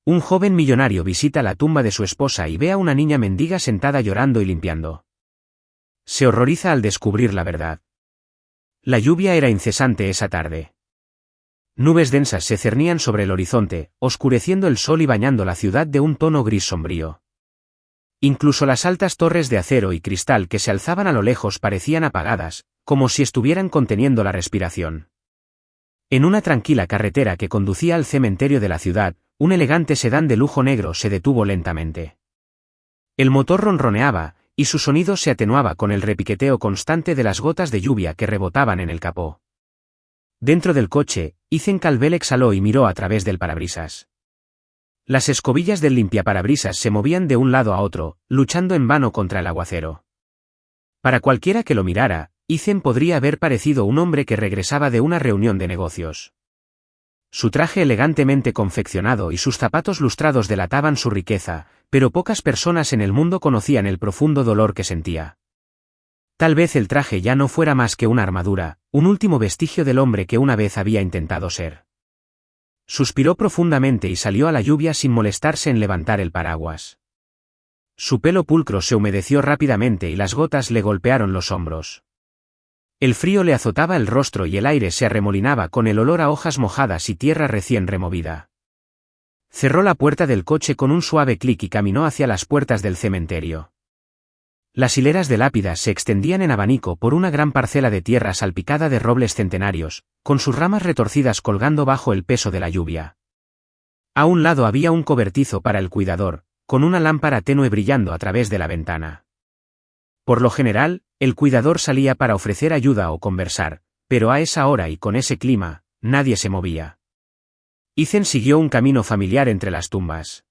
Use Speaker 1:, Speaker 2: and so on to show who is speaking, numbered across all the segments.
Speaker 1: Un joven millonario visita la tumba de su esposa y ve a una niña mendiga sentada llorando y limpiando. Se horroriza al descubrir la verdad. La lluvia era incesante esa tarde. Nubes densas se cernían sobre el horizonte, oscureciendo el sol y bañando la ciudad de un tono gris sombrío. Incluso las altas torres de acero y cristal que se alzaban a lo lejos parecían apagadas, como si estuvieran conteniendo la respiración. En una tranquila carretera que conducía al cementerio de la ciudad, un elegante sedán de lujo negro se detuvo lentamente. El motor ronroneaba, y su sonido se atenuaba con el repiqueteo constante de las gotas de lluvia que rebotaban en el capó. Dentro del coche, Ethan Calvel exhaló y miró a través del parabrisas. Las escobillas del limpiaparabrisas se movían de un lado a otro, luchando en vano contra el aguacero. Para cualquiera que lo mirara, Ethan podría haber parecido un hombre que regresaba de una reunión de negocios. Su traje elegantemente confeccionado y sus zapatos lustrados delataban su riqueza, pero pocas personas en el mundo conocían el profundo dolor que sentía. Tal vez el traje ya no fuera más que una armadura, un último vestigio del hombre que una vez había intentado ser. Suspiró profundamente y salió a la lluvia sin molestarse en levantar el paraguas. Su pelo pulcro se humedeció rápidamente y las gotas le golpearon los hombros. El frío le azotaba el rostro y el aire se arremolinaba con el olor a hojas mojadas y tierra recién removida. Cerró la puerta del coche con un suave clic y caminó hacia las puertas del cementerio. Las hileras de lápidas se extendían en abanico por una gran parcela de tierra salpicada de robles centenarios, con sus ramas retorcidas colgando bajo el peso de la lluvia. A un lado había un cobertizo para el cuidador, con una lámpara tenue brillando a través de la ventana. Por lo general, el cuidador salía para ofrecer ayuda o conversar, pero a esa hora y con ese clima, nadie se movía. Ethan siguió un camino familiar entre las tumbas.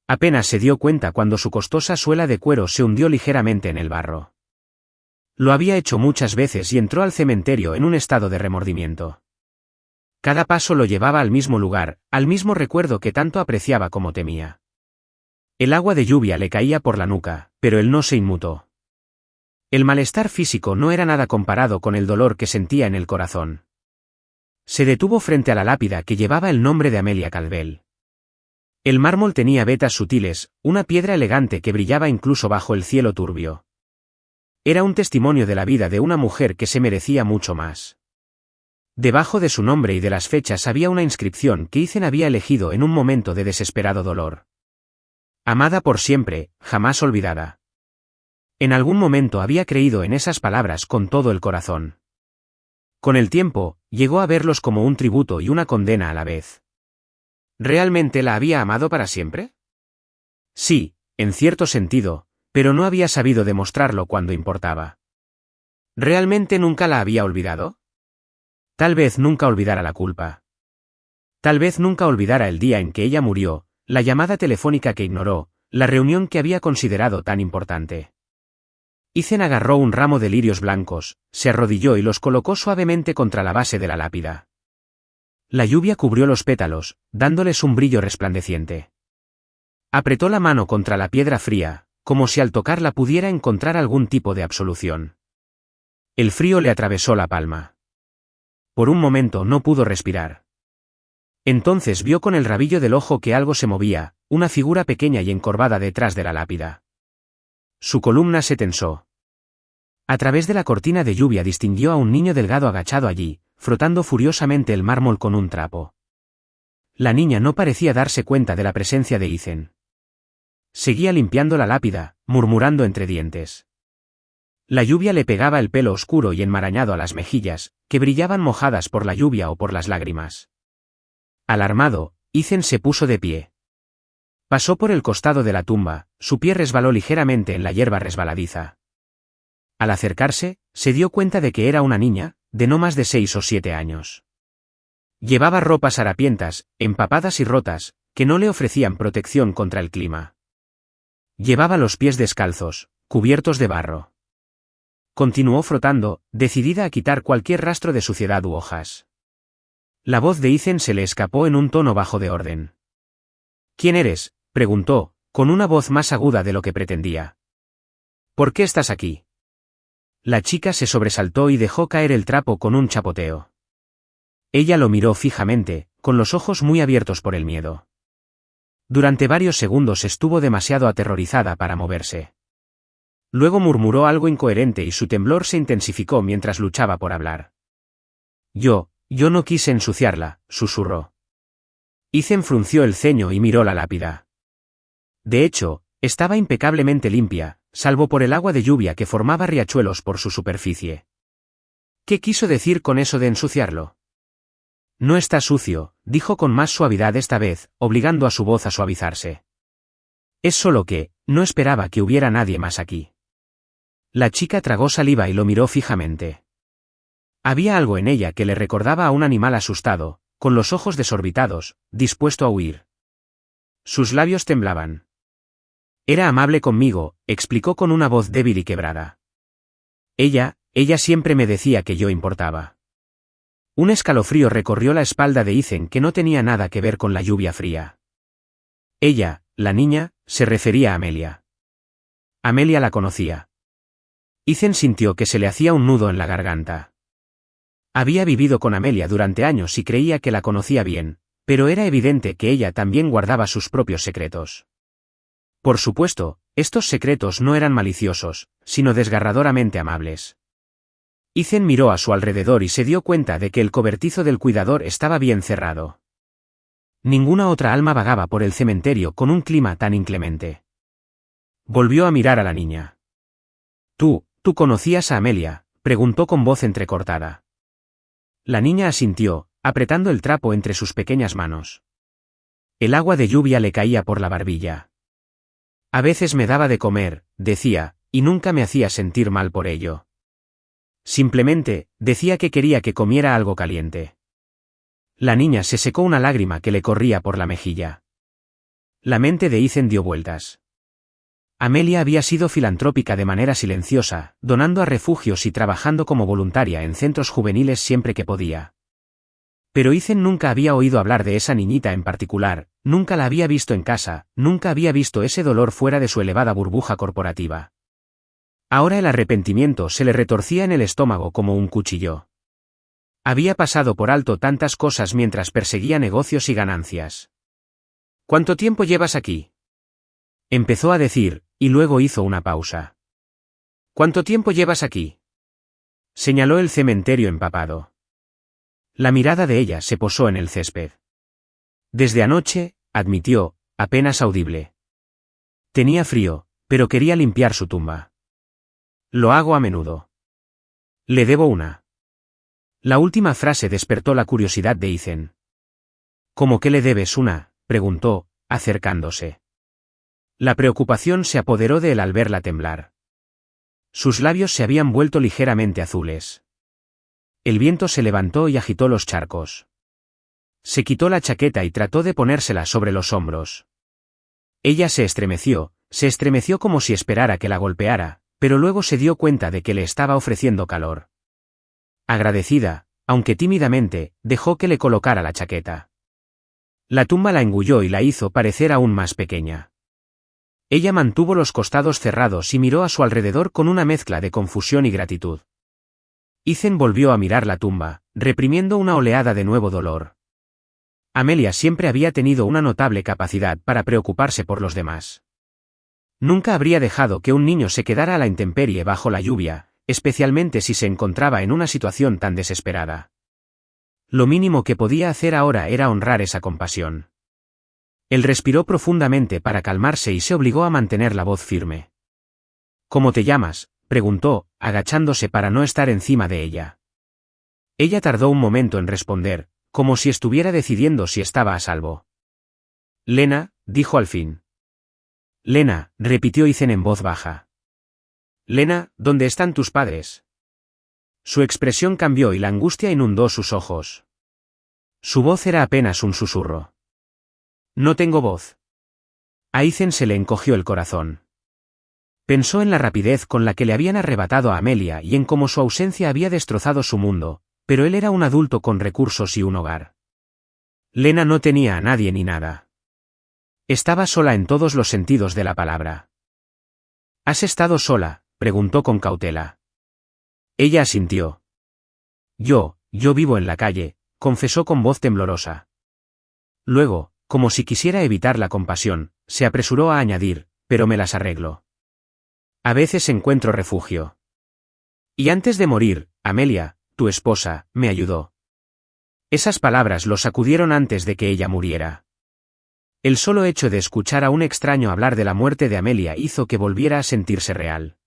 Speaker 1: Apenas se dio cuenta cuando su costosa suela de cuero se hundió ligeramente en el barro. Lo había hecho muchas veces y entró al cementerio en un estado de remordimiento. Cada paso lo llevaba al mismo lugar, al mismo recuerdo que tanto apreciaba como temía. El agua de lluvia le caía por la nuca, pero él no se inmutó. El malestar físico no era nada comparado con el dolor que sentía en el corazón. Se detuvo frente a la lápida que llevaba el nombre de Amelia Calvel. El mármol tenía vetas sutiles, una piedra elegante que brillaba incluso bajo el cielo turbio. Era un testimonio de la vida de una mujer que se merecía mucho más. Debajo de su nombre y de las fechas había una inscripción que Ethan había elegido en un momento de desesperado dolor. Amada por siempre, jamás olvidada. En algún momento había creído en esas palabras con todo el corazón. Con el tiempo, llegó a verlos como un tributo y una condena a la vez. ¿Realmente la había amado para siempre? Sí, en cierto sentido, pero no había sabido demostrarlo cuando importaba. ¿Realmente nunca la había olvidado? Tal vez nunca olvidara la culpa. Tal vez nunca olvidara el día en que ella murió, la llamada telefónica que ignoró, la reunión que había considerado tan importante. Ethan agarró un ramo de lirios blancos, se arrodilló y los colocó suavemente contra la base de la lápida. La lluvia cubrió los pétalos, dándoles un brillo resplandeciente. Apretó la mano contra la piedra fría, como si al tocarla pudiera encontrar algún tipo de absolución. El frío le atravesó la palma. Por un momento no pudo respirar. Entonces vio con el rabillo del ojo que algo se movía, una figura pequeña y encorvada detrás de la lápida. Su columna se tensó. A través de la cortina de lluvia distinguió a un niño delgado agachado allí, frotando furiosamente el mármol con un trapo. La niña no parecía darse cuenta de la presencia de Ethan. Seguía limpiando la lápida, murmurando entre dientes. La lluvia le pegaba el pelo oscuro y enmarañado a las mejillas, que brillaban mojadas por la lluvia o por las lágrimas. Alarmado, Ethan se puso de pie. Pasó por el costado de la tumba, su pie resbaló ligeramente en la hierba resbaladiza. Al acercarse, se dio cuenta de que era una niña, de no más de 6 o 7 años. Llevaba ropas harapientas, empapadas y rotas, que no le ofrecían protección contra el clima. Llevaba los pies descalzos, cubiertos de barro. Continuó frotando, decidida a quitar cualquier rastro de suciedad u hojas. La voz de Ethan se le escapó en un tono bajo de orden. ¿Quién eres?, preguntó, con una voz más aguda de lo que pretendía. ¿Por qué estás aquí? La chica se sobresaltó y dejó caer el trapo con un chapoteo. Ella lo miró fijamente, con los ojos muy abiertos por el miedo. Durante varios segundos estuvo demasiado aterrorizada para moverse. Luego murmuró algo incoherente y su temblor se intensificó mientras luchaba por hablar. Yo no quise ensuciarla, susurró. Ethan frunció el ceño y miró la lápida. De hecho, estaba impecablemente limpia, salvo por el agua de lluvia que formaba riachuelos por su superficie. ¿Qué quiso decir con eso de ensuciarlo? No está sucio, dijo con más suavidad esta vez, obligando a su voz a suavizarse. Es solo que, no esperaba que hubiera nadie más aquí. La chica tragó saliva y lo miró fijamente. Había algo en ella que le recordaba a un animal asustado, con los ojos desorbitados, dispuesto a huir. Sus labios temblaban. Era amable conmigo, explicó con una voz débil y quebrada. Ella siempre me decía que yo importaba. Un escalofrío recorrió la espalda de Ethan que no tenía nada que ver con la lluvia fría. Ella, la niña, se refería a Amelia. Amelia la conocía. Ethan sintió que se le hacía un nudo en la garganta. Había vivido con Amelia durante años y creía que la conocía bien, pero era evidente que ella también guardaba sus propios secretos. Por supuesto, estos secretos no eran maliciosos, sino desgarradoramente amables. Ethan miró a su alrededor y se dio cuenta de que el cobertizo del cuidador estaba bien cerrado. Ninguna otra alma vagaba por el cementerio con un clima tan inclemente. Volvió a mirar a la niña. ¿Tú conocías a Amelia?, preguntó con voz entrecortada. La niña asintió, apretando el trapo entre sus pequeñas manos. El agua de lluvia le caía por la barbilla. A veces me daba de comer, decía, y nunca me hacía sentir mal por ello. Simplemente, decía que quería que comiera algo caliente. La niña se secó una lágrima que le corría por la mejilla. La mente de Ethan dio vueltas. Amelia había sido filantrópica de manera silenciosa, donando a refugios y trabajando como voluntaria en centros juveniles siempre que podía. Pero Ethan nunca había oído hablar de esa niñita en particular, nunca la había visto en casa, nunca había visto ese dolor fuera de su elevada burbuja corporativa. Ahora el arrepentimiento se le retorcía en el estómago como un cuchillo. Había pasado por alto tantas cosas mientras perseguía negocios y ganancias. ¿Cuánto tiempo llevas aquí?, empezó a decir, y luego hizo una pausa. ¿Cuánto tiempo llevas aquí?, señaló el cementerio empapado. La mirada de ella se posó en el césped. Desde anoche, admitió, apenas audible. Tenía frío, pero quería limpiar su tumba. Lo hago a menudo. Le debo una. La última frase despertó la curiosidad de Ethan. ¿Cómo que le debes una?, preguntó, acercándose. La preocupación se apoderó de él al verla temblar. Sus labios se habían vuelto ligeramente azules. El viento se levantó y agitó los charcos. Se quitó la chaqueta y trató de ponérsela sobre los hombros. Ella se estremeció como si esperara que la golpeara, pero luego se dio cuenta de que le estaba ofreciendo calor. Agradecida, aunque tímidamente, dejó que le colocara la chaqueta. La tumba la engulló y la hizo parecer aún más pequeña. Ella mantuvo los costados cerrados y miró a su alrededor con una mezcla de confusión y gratitud. Ethan volvió a mirar la tumba, reprimiendo una oleada de nuevo dolor. Amelia siempre había tenido una notable capacidad para preocuparse por los demás. Nunca habría dejado que un niño se quedara a la intemperie bajo la lluvia, especialmente si se encontraba en una situación tan desesperada. Lo mínimo que podía hacer ahora era honrar esa compasión. Él respiró profundamente para calmarse y se obligó a mantener la voz firme. ¿Cómo te llamas?, preguntó, agachándose para no estar encima de ella. Ella tardó un momento en responder, como si estuviera decidiendo si estaba a salvo. Lena, dijo al fin. Lena, repitió Ethan en voz baja. Lena, ¿dónde están tus padres? Su expresión cambió y la angustia inundó sus ojos. Su voz era apenas un susurro. No tengo voz. A Ethan se le encogió el corazón. Pensó en la rapidez con la que le habían arrebatado a Amelia y en cómo su ausencia había destrozado su mundo, pero él era un adulto con recursos y un hogar. Lena no tenía a nadie ni nada. Estaba sola en todos los sentidos de la palabra. ¿Has estado sola?, preguntó con cautela. Ella asintió. Yo vivo en la calle, confesó con voz temblorosa. Luego, como si quisiera evitar la compasión, se apresuró a añadir, pero me las arreglo. A veces encuentro refugio. Y antes de morir, Amelia, tu esposa, me ayudó. Esas palabras lo sacudieron antes de que ella muriera. El solo hecho de escuchar a un extraño hablar de la muerte de Amelia hizo que volviera a sentirse real.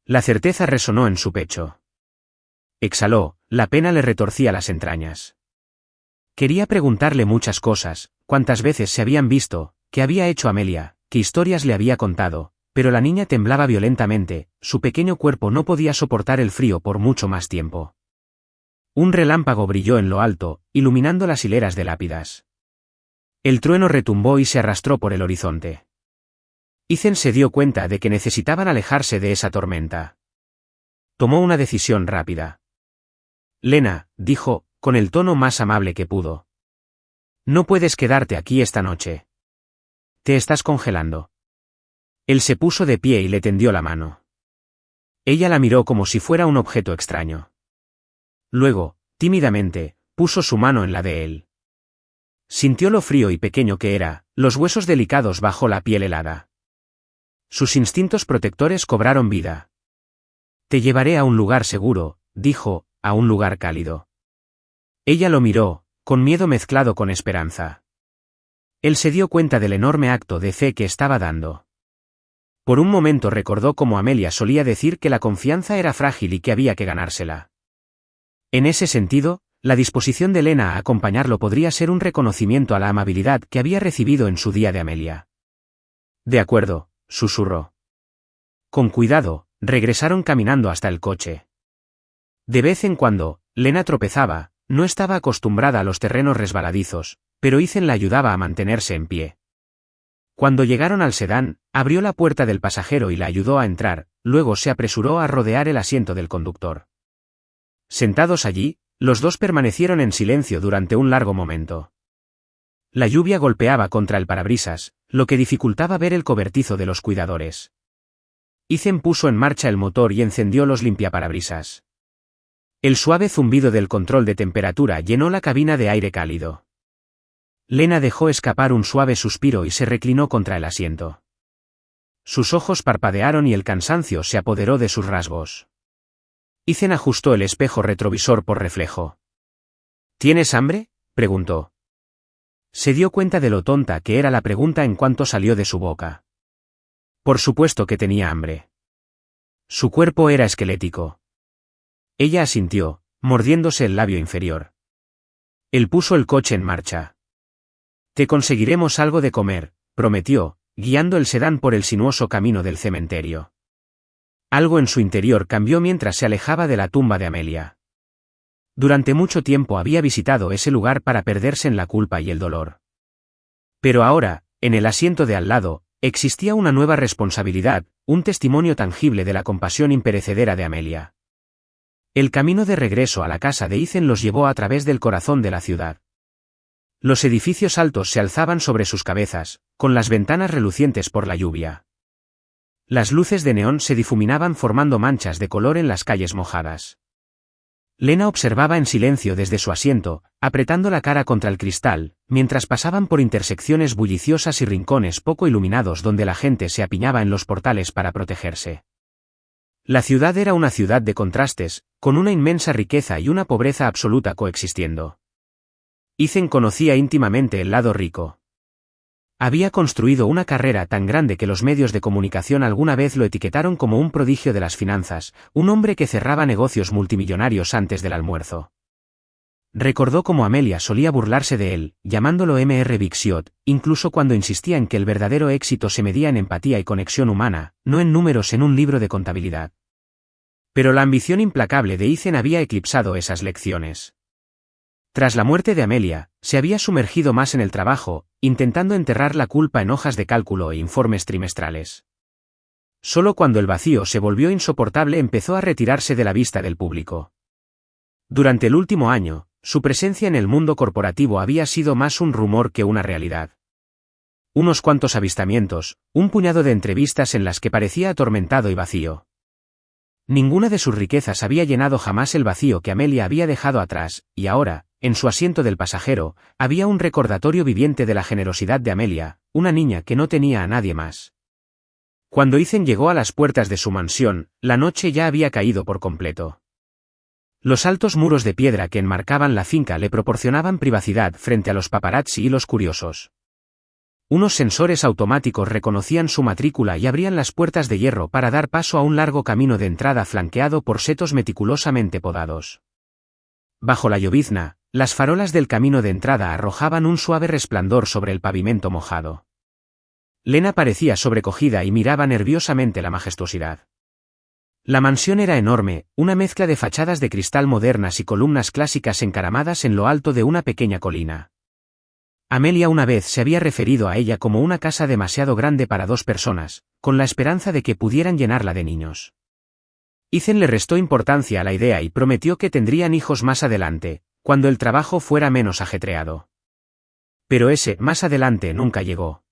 Speaker 1: La certeza resonó en su pecho. Exhaló, la pena le retorcía las entrañas. Quería preguntarle muchas cosas, cuántas veces se habían visto, qué había hecho Amelia, qué historias le había contado, pero la niña temblaba violentamente, su pequeño cuerpo no podía soportar el frío por mucho más tiempo. Un relámpago brilló en lo alto, iluminando las hileras de lápidas. El trueno retumbó y se arrastró por el horizonte. Ethan se dio cuenta de que necesitaban alejarse de esa tormenta. Tomó una decisión rápida. Lena, dijo, con el tono más amable que pudo. No puedes quedarte aquí esta noche. Te estás congelando. Él se puso de pie y le tendió la mano. Ella la miró como si fuera un objeto extraño. Luego, tímidamente, puso su mano en la de él. Sintió lo frío y pequeño que era, los huesos delicados bajo la piel helada. Sus instintos protectores cobraron vida. Te llevaré a un lugar seguro, dijo, a un lugar cálido. Ella lo miró, con miedo mezclado con esperanza. Él se dio cuenta del enorme acto de fe que estaba dando. Por un momento recordó cómo Amelia solía decir que la confianza era frágil y que había que ganársela. En ese sentido, la disposición de Lena a acompañarlo podría ser un reconocimiento a la amabilidad que había recibido en su día de Amelia. De acuerdo, susurró. Con cuidado, regresaron caminando hasta el coche. De vez en cuando, Lena tropezaba, no estaba acostumbrada a los terrenos resbaladizos, pero Ethan la ayudaba a mantenerse en pie. Cuando llegaron al sedán, abrió la puerta del pasajero y la ayudó a entrar, luego se apresuró a rodear el asiento del conductor. Sentados allí, los dos permanecieron en silencio durante un largo momento. La lluvia golpeaba contra el parabrisas, lo que dificultaba ver el cobertizo de los cuidadores. Ethan puso en marcha el motor y encendió los limpiaparabrisas. El suave zumbido del control de temperatura llenó la cabina de aire cálido. Lena dejó escapar un suave suspiro y se reclinó contra el asiento. Sus ojos parpadearon y el cansancio se apoderó de sus rasgos. Ethan ajustó el espejo retrovisor por reflejo. ¿Tienes hambre?, preguntó. Se dio cuenta de lo tonta que era la pregunta en cuanto salió de su boca. Por supuesto que tenía hambre. Su cuerpo era esquelético. Ella asintió, mordiéndose el labio inferior. Él puso el coche en marcha. Te conseguiremos algo de comer, prometió, guiando el sedán por el sinuoso camino del cementerio. Algo en su interior cambió mientras se alejaba de la tumba de Amelia. Durante mucho tiempo había visitado ese lugar para perderse en la culpa y el dolor. Pero ahora, en el asiento de al lado, existía una nueva responsabilidad, un testimonio tangible de la compasión imperecedera de Amelia. El camino de regreso a la casa de Ethan los llevó a través del corazón de la ciudad. Los edificios altos se alzaban sobre sus cabezas, con las ventanas relucientes por la lluvia. Las luces de neón se difuminaban formando manchas de color en las calles mojadas. Lena observaba en silencio desde su asiento, apretando la cara contra el cristal, mientras pasaban por intersecciones bulliciosas y rincones poco iluminados donde la gente se apiñaba en los portales para protegerse. La ciudad era una ciudad de contrastes, con una inmensa riqueza y una pobreza absoluta coexistiendo. Ethan conocía íntimamente el lado rico. Había construido una carrera tan grande que los medios de comunicación alguna vez lo etiquetaron como un prodigio de las finanzas, un hombre que cerraba negocios multimillonarios antes del almuerzo. Recordó cómo Amelia solía burlarse de él, llamándolo Mr. Big Shot, incluso cuando insistía en que el verdadero éxito se medía en empatía y conexión humana, no en números en un libro de contabilidad. Pero la ambición implacable de Ethan había eclipsado esas lecciones. Tras la muerte de Amelia, se había sumergido más en el trabajo, intentando enterrar la culpa en hojas de cálculo e informes trimestrales. Solo cuando el vacío se volvió insoportable empezó a retirarse de la vista del público. Durante el último año, su presencia en el mundo corporativo había sido más un rumor que una realidad. Unos cuantos avistamientos, un puñado de entrevistas en las que parecía atormentado y vacío. Ninguna de sus riquezas había llenado jamás el vacío que Amelia había dejado atrás, y ahora, en su asiento del pasajero, había un recordatorio viviente de la generosidad de Amelia, una niña que no tenía a nadie más. Cuando Ethan llegó a las puertas de su mansión, la noche ya había caído por completo. Los altos muros de piedra que enmarcaban la finca le proporcionaban privacidad frente a los paparazzi y los curiosos. Unos sensores automáticos reconocían su matrícula y abrían las puertas de hierro para dar paso a un largo camino de entrada flanqueado por setos meticulosamente podados. Bajo la llovizna, las farolas del camino de entrada arrojaban un suave resplandor sobre el pavimento mojado. Lena parecía sobrecogida y miraba nerviosamente la majestuosidad. La mansión era enorme, una mezcla de fachadas de cristal modernas y columnas clásicas encaramadas en lo alto de una pequeña colina. Amelia una vez se había referido a ella como una casa demasiado grande para dos personas, con la esperanza de que pudieran llenarla de niños. Ethan le restó importancia a la idea y prometió que tendrían hijos más adelante, cuando el trabajo fuera menos ajetreado. Pero ese más adelante nunca llegó.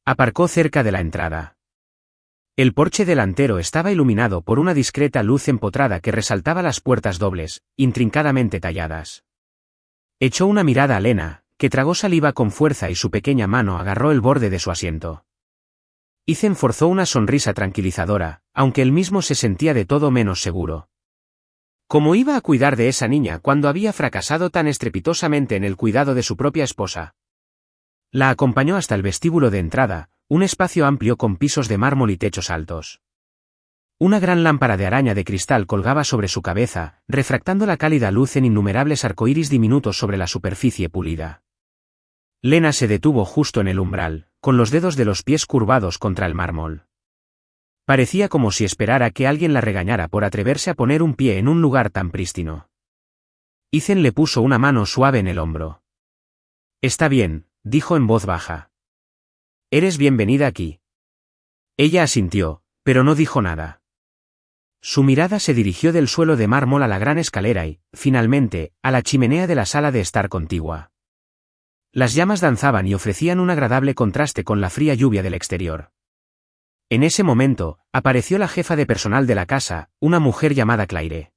Speaker 1: Aparcó cerca de la entrada. El porche delantero estaba iluminado por una discreta luz empotrada que resaltaba las puertas dobles, intrincadamente talladas. Echó una mirada a Lena, que tragó saliva con fuerza y su pequeña mano agarró el borde de su asiento. Ethan forzó una sonrisa tranquilizadora, aunque él mismo se sentía de todo menos seguro. ¿Cómo iba a cuidar de esa niña cuando había fracasado tan estrepitosamente en el cuidado de su propia esposa? La acompañó hasta el vestíbulo de entrada, un espacio amplio con pisos de mármol y techos altos. Una gran lámpara de araña de cristal colgaba sobre su cabeza, refractando la cálida luz en innumerables arcoíris diminutos sobre la superficie pulida. Lena se detuvo justo en el umbral, con los dedos de los pies curvados contra el mármol. Parecía como si esperara que alguien la regañara por atreverse a poner un pie en un lugar tan prístino. Ethan le puso una mano suave en el hombro. «Está bien», dijo en voz baja. «Eres bienvenida aquí». Ella asintió, pero no dijo nada. Su mirada se dirigió del suelo de mármol a la gran escalera y, finalmente, a la chimenea de la sala de estar contigua. Las llamas danzaban y ofrecían un agradable contraste con la fría lluvia del exterior. En ese momento, apareció la jefa de personal de la casa, una mujer llamada Claire.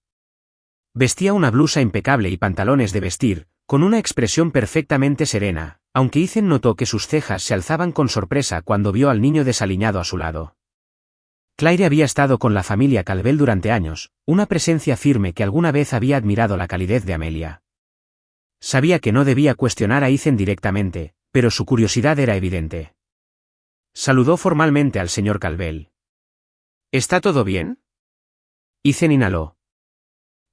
Speaker 1: Vestía una blusa impecable y pantalones de vestir, con una expresión perfectamente serena, aunque Ethan notó que sus cejas se alzaban con sorpresa cuando vio al niño desaliñado a su lado. Claire había estado con la familia Calvel durante años, una presencia firme que alguna vez había admirado la calidez de Amelia. Sabía que no debía cuestionar a Ethan directamente, pero su curiosidad era evidente. Saludó formalmente al señor Calvel. ¿Está todo bien? Ethan inhaló.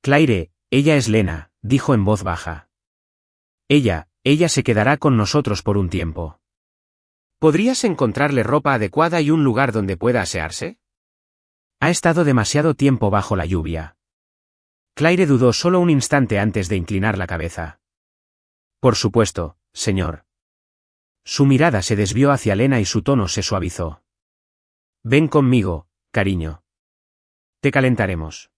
Speaker 1: Claire, ella es Lena, dijo en voz baja. Ella se quedará con nosotros por un tiempo. ¿Podrías encontrarle ropa adecuada y un lugar donde pueda asearse? Ha estado demasiado tiempo bajo la lluvia. Claire dudó solo un instante antes de inclinar la cabeza. Por supuesto, señor. Su mirada se desvió hacia Lena y su tono se suavizó. Ven conmigo, cariño. Te calentaremos.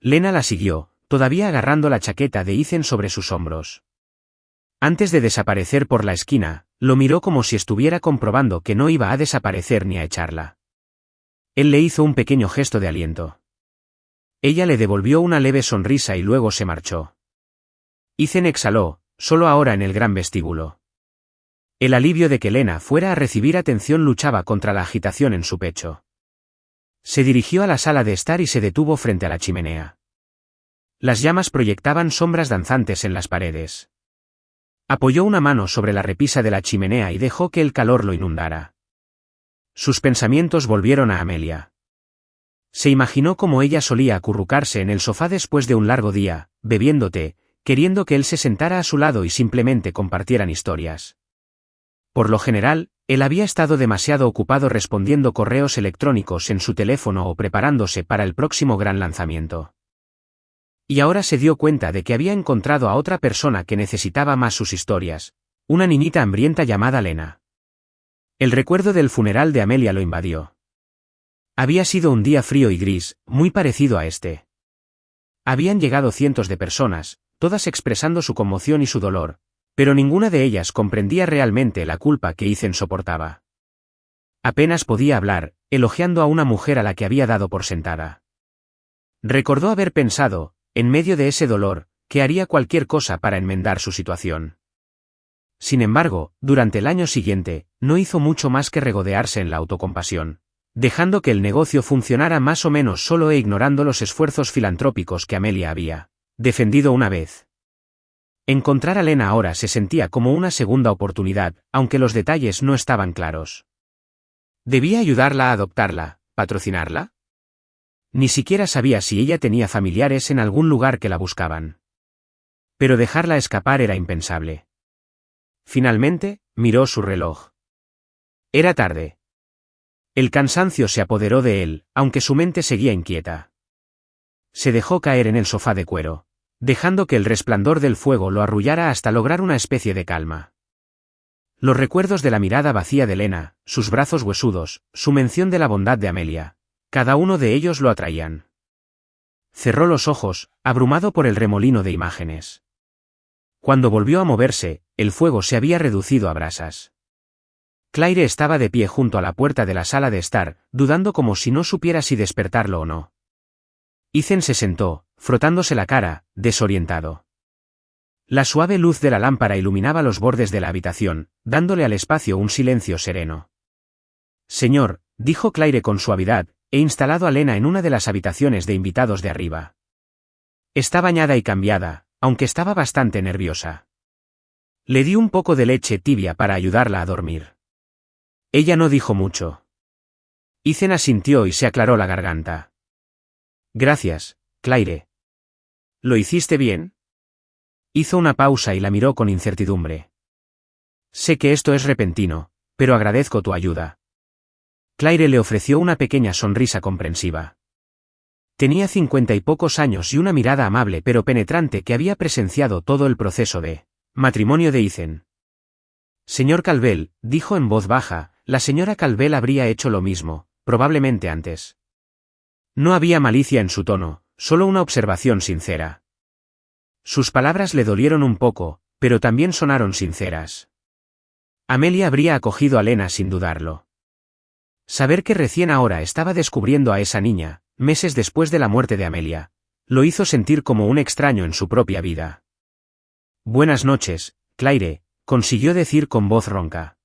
Speaker 1: Lena la siguió, todavía agarrando la chaqueta de Ethan sobre sus hombros. Antes de desaparecer por la esquina, lo miró como si estuviera comprobando que no iba a desaparecer ni a echarla. Él le hizo un pequeño gesto de aliento. Ella le devolvió una leve sonrisa y luego se marchó. Ethan exhaló, solo ahora en el gran vestíbulo. El alivio de que Lena fuera a recibir atención luchaba contra la agitación en su pecho. Se dirigió a la sala de estar y se detuvo frente a la chimenea. Las llamas proyectaban sombras danzantes en las paredes. Apoyó una mano sobre la repisa de la chimenea y dejó que el calor lo inundara. Sus pensamientos volvieron a Amelia. Se imaginó cómo ella solía acurrucarse en el sofá después de un largo día, bebiendo té, queriendo que él se sentara a su lado y simplemente compartieran historias. Por lo general, él había estado demasiado ocupado respondiendo correos electrónicos en su teléfono o preparándose para el próximo gran lanzamiento. Y ahora se dio cuenta de que había encontrado a otra persona que necesitaba más sus historias, una niñita hambrienta llamada Lena. El recuerdo del funeral de Amelia lo invadió. Había sido un día frío y gris, muy parecido a este. Habían llegado cientos de personas, todas expresando su conmoción y su dolor, pero ninguna de ellas comprendía realmente la culpa que Ethan soportaba. Apenas podía hablar, elogiando a una mujer a la que había dado por sentada. Recordó haber pensado, en medio de ese dolor, que haría cualquier cosa para enmendar su situación. Sin embargo, durante el año siguiente, no hizo mucho más que regodearse en la autocompasión, dejando que el negocio funcionara más o menos solo e ignorando los esfuerzos filantrópicos que Amelia había defendido una vez. Encontrar a Lena ahora se sentía como una segunda oportunidad, aunque los detalles no estaban claros. ¿Debía ayudarla a adoptarla, patrocinarla? Ni siquiera sabía si ella tenía familiares en algún lugar que la buscaban. Pero dejarla escapar era impensable. Finalmente, miró su reloj. Era tarde. El cansancio se apoderó de él, aunque su mente seguía inquieta. Se dejó caer en el sofá de cuero, dejando que el resplandor del fuego lo arrullara hasta lograr una especie de calma. Los recuerdos de la mirada vacía de Lena, sus brazos huesudos, su mención de la bondad de Amelia, cada uno de ellos lo atraían. Cerró los ojos, abrumado por el remolino de imágenes. Cuando volvió a moverse, el fuego se había reducido a brasas. Claire estaba de pie junto a la puerta de la sala de estar, dudando como si no supiera si despertarlo o no. Ethan se sentó, frotándose la cara, desorientado. La suave luz de la lámpara iluminaba los bordes de la habitación, dándole al espacio un silencio sereno. Señor, dijo Claire con suavidad, he instalado a Lena en una de las habitaciones de invitados de arriba. Está bañada y cambiada, aunque estaba bastante nerviosa. Le di un poco de leche tibia para ayudarla a dormir. Ella no dijo mucho. Ethan asintió y se aclaró la garganta. Gracias, Claire. ¿Lo hiciste bien? Hizo una pausa y la miró con incertidumbre. Sé que esto es repentino, pero agradezco tu ayuda. Claire le ofreció una pequeña sonrisa comprensiva. Tenía 50 y pocos años y una mirada amable pero penetrante que había presenciado todo el proceso de matrimonio de Ethan. Señor Calvel, dijo en voz baja, la señora Calvel habría hecho lo mismo, probablemente antes. No había malicia en su tono, solo una observación sincera. Sus palabras le dolieron un poco, pero también sonaron sinceras. Amelia habría acogido a Lena sin dudarlo. Saber que recién ahora estaba descubriendo a esa niña, meses después de la muerte de Amelia, lo hizo sentir como un extraño en su propia vida. Buenas noches, Claire, consiguió decir con voz ronca.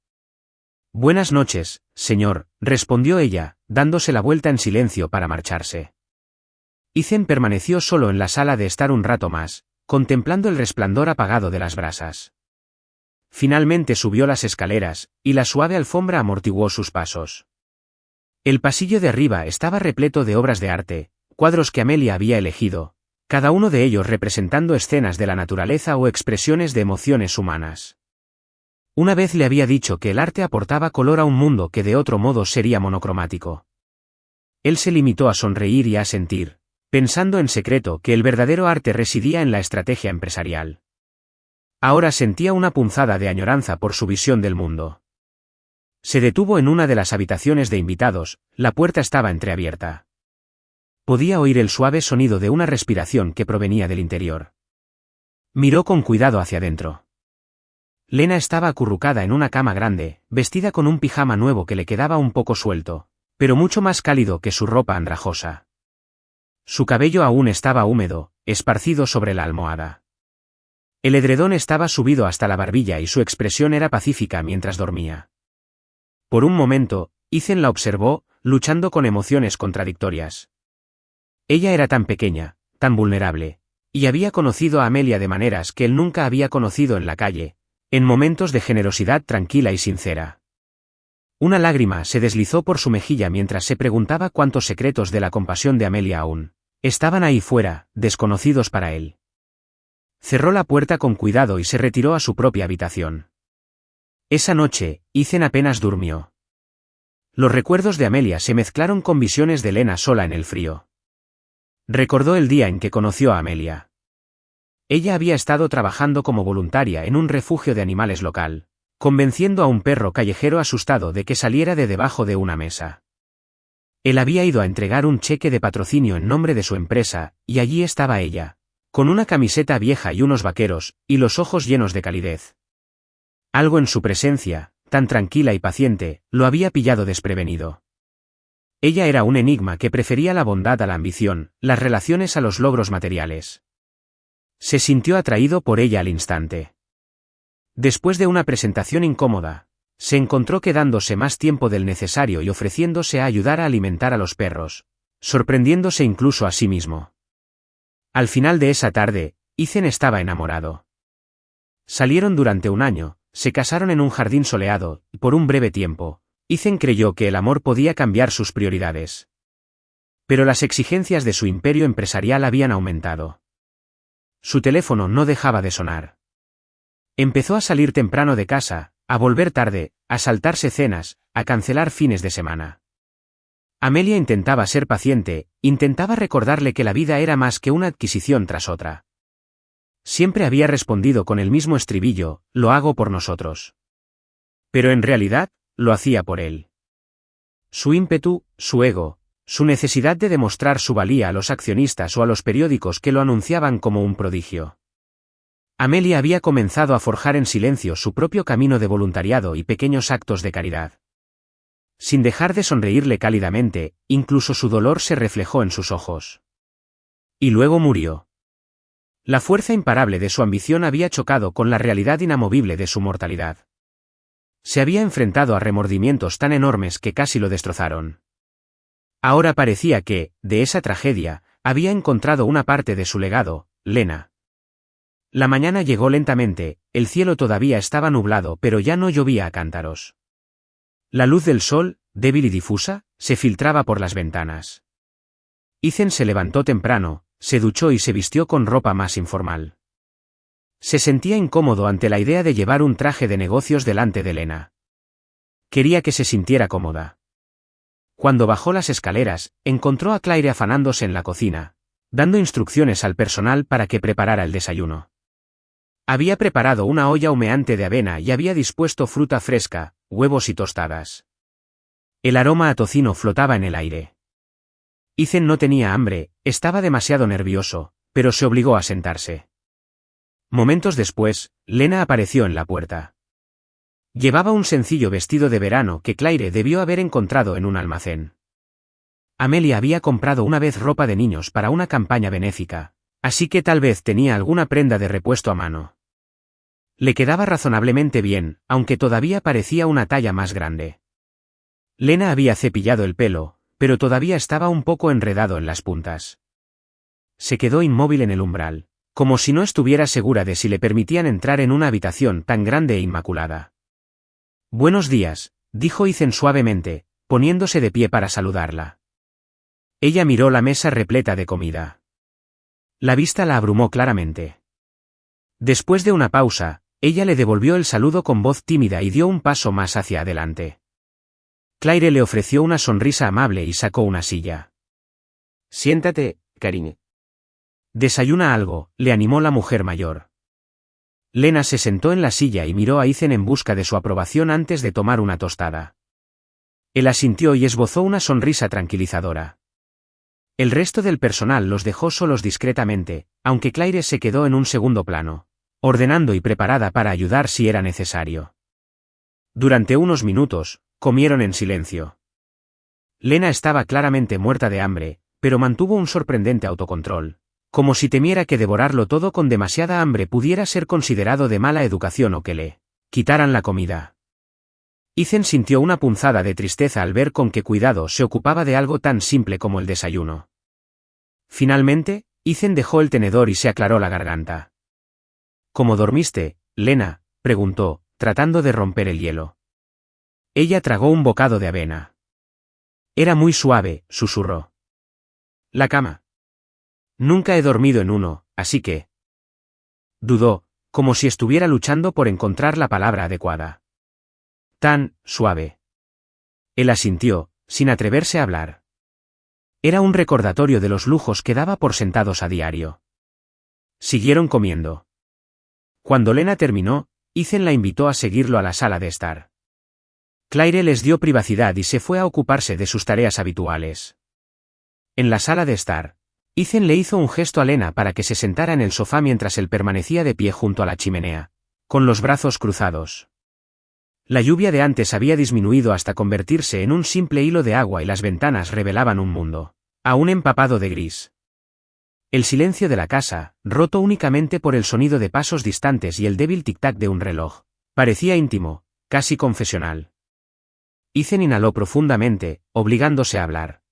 Speaker 1: Buenas noches, señor, respondió ella, dándose la vuelta en silencio para marcharse. Ethan permaneció solo en la sala de estar un rato más, contemplando el resplandor apagado de las brasas. Finalmente subió las escaleras, y la suave alfombra amortiguó sus pasos. El pasillo de arriba estaba repleto de obras de arte, cuadros que Amelia había elegido, cada uno de ellos representando escenas de la naturaleza o expresiones de emociones humanas. Una vez le había dicho que el arte aportaba color a un mundo que de otro modo sería monocromático. Él se limitó a sonreír y a asentir, pensando en secreto que el verdadero arte residía en la estrategia empresarial. Ahora sentía una punzada de añoranza por su visión del mundo. Se detuvo en una de las habitaciones de invitados, la puerta estaba entreabierta. Podía oír el suave sonido de una respiración que provenía del interior. Miró con cuidado hacia adentro. Lena estaba acurrucada en una cama grande, vestida con un pijama nuevo que le quedaba un poco suelto, pero mucho más cálido que su ropa andrajosa. Su cabello aún estaba húmedo, esparcido sobre la almohada. El edredón estaba subido hasta la barbilla y su expresión era pacífica mientras dormía. Por un momento, Ethan la observó, luchando con emociones contradictorias. Ella era tan pequeña, tan vulnerable, y había conocido a Amelia de maneras que él nunca había conocido en la calle, en momentos de generosidad tranquila y sincera. Una lágrima se deslizó por su mejilla mientras se preguntaba cuántos secretos de la compasión de Amelia aún estaban ahí fuera, desconocidos para él. Cerró la puerta con cuidado y se retiró a su propia habitación. Esa noche, Ethan apenas durmió. Los recuerdos de Amelia se mezclaron con visiones de Lena sola en el frío. Recordó el día en que conoció a Amelia. Ella había estado trabajando como voluntaria en un refugio de animales local, convenciendo a un perro callejero asustado de que saliera de debajo de una mesa. Él había ido a entregar un cheque de patrocinio en nombre de su empresa, y allí estaba ella, con una camiseta vieja y unos vaqueros, y los ojos llenos de calidez. Algo en su presencia, tan tranquila y paciente, lo había pillado desprevenido. Ella era un enigma que prefería la bondad a la ambición, las relaciones a los logros materiales. Se sintió atraído por ella al instante. Después de una presentación incómoda, se encontró quedándose más tiempo del necesario y ofreciéndose a ayudar a alimentar a los perros, sorprendiéndose incluso a sí mismo. Al final de esa tarde, Ethan estaba enamorado. Salieron durante un año, se casaron en un jardín soleado, y por un breve tiempo, Ethan creyó que el amor podía cambiar sus prioridades. Pero las exigencias de su imperio empresarial habían aumentado. Su teléfono no dejaba de sonar. Empezó a salir temprano de casa, a volver tarde, a saltarse cenas, a cancelar fines de semana. Amelia intentaba ser paciente, intentaba recordarle que la vida era más que una adquisición tras otra. Siempre había respondido con el mismo estribillo, lo hago por nosotros. Pero en realidad, lo hacía por él. Su ímpetu, su ego, su necesidad de demostrar su valía a los accionistas o a los periódicos que lo anunciaban como un prodigio. Amelia había comenzado a forjar en silencio su propio camino de voluntariado y pequeños actos de caridad. Sin dejar de sonreírle cálidamente, incluso su dolor se reflejó en sus ojos. Y luego murió. La fuerza imparable de su ambición había chocado con la realidad inamovible de su mortalidad. Se había enfrentado a remordimientos tan enormes que casi lo destrozaron. Ahora parecía que, de esa tragedia, había encontrado una parte de su legado, Lena. La mañana llegó lentamente, el cielo todavía estaba nublado pero ya no llovía a cántaros. La luz del sol, débil y difusa, se filtraba por las ventanas. Ethan se levantó temprano, se duchó y se vistió con ropa más informal. Se sentía incómodo ante la idea de llevar un traje de negocios delante de Lena. Quería que se sintiera cómoda. Cuando bajó las escaleras, encontró a Claire afanándose en la cocina, dando instrucciones al personal para que preparara el desayuno. Había preparado una olla humeante de avena y había dispuesto fruta fresca, huevos y tostadas. El aroma a tocino flotaba en el aire. Ethan no tenía hambre, estaba demasiado nervioso, pero se obligó a sentarse. Momentos después, Lena apareció en la puerta. Llevaba un sencillo vestido de verano que Claire debió haber encontrado en un almacén. Amelia había comprado una vez ropa de niños para una campaña benéfica, así que tal vez tenía alguna prenda de repuesto a mano. Le quedaba razonablemente bien, aunque todavía parecía una talla más grande. Lena había cepillado el pelo, pero todavía estaba un poco enredado en las puntas. Se quedó inmóvil en el umbral, como si no estuviera segura de si le permitían entrar en una habitación tan grande e inmaculada. Buenos días, dijo Ethan suavemente, poniéndose de pie para saludarla. Ella miró la mesa repleta de comida. La vista la abrumó claramente. Después de una pausa, ella le devolvió el saludo con voz tímida y dio un paso más hacia adelante. Claire le ofreció una sonrisa amable y sacó una silla. Siéntate, Karine. Desayuna algo, le animó la mujer mayor. Lena se sentó en la silla y miró a Ethan en busca de su aprobación antes de tomar una tostada. Él asintió y esbozó una sonrisa tranquilizadora. El resto del personal los dejó solos discretamente, aunque Claire se quedó en un segundo plano, ordenando y preparada para ayudar si era necesario. Durante unos minutos, comieron en silencio. Lena estaba claramente muerta de hambre, pero mantuvo un sorprendente autocontrol, como si temiera que devorarlo todo con demasiada hambre pudiera ser considerado de mala educación o que le quitaran la comida. Ethan sintió una punzada de tristeza al ver con qué cuidado se ocupaba de algo tan simple como el desayuno. Finalmente, Ethan dejó el tenedor y se aclaró la garganta. ¿Cómo dormiste, Lena?, preguntó, tratando de romper el hielo. Ella tragó un bocado de avena. Era muy suave, susurró. La cama. Nunca he dormido en uno, así que... Dudó, como si estuviera luchando por encontrar la palabra adecuada. Tan suave. Él asintió, sin atreverse a hablar. Era un recordatorio de los lujos que daba por sentados a diario. Siguieron comiendo. Cuando Lena terminó, Ethan la invitó a seguirlo a la sala de estar. Claire les dio privacidad y se fue a ocuparse de sus tareas habituales. En la sala de estar, Ethan le hizo un gesto a Lena para que se sentara en el sofá mientras él permanecía de pie junto a la chimenea, con los brazos cruzados. La lluvia de antes había disminuido hasta convertirse en un simple hilo de agua y las ventanas revelaban un mundo, aún empapado de gris. El silencio de la casa, roto únicamente por el sonido de pasos distantes y el débil tic-tac de un reloj, parecía íntimo, casi confesional. Ethan inhaló profundamente, obligándose a hablar.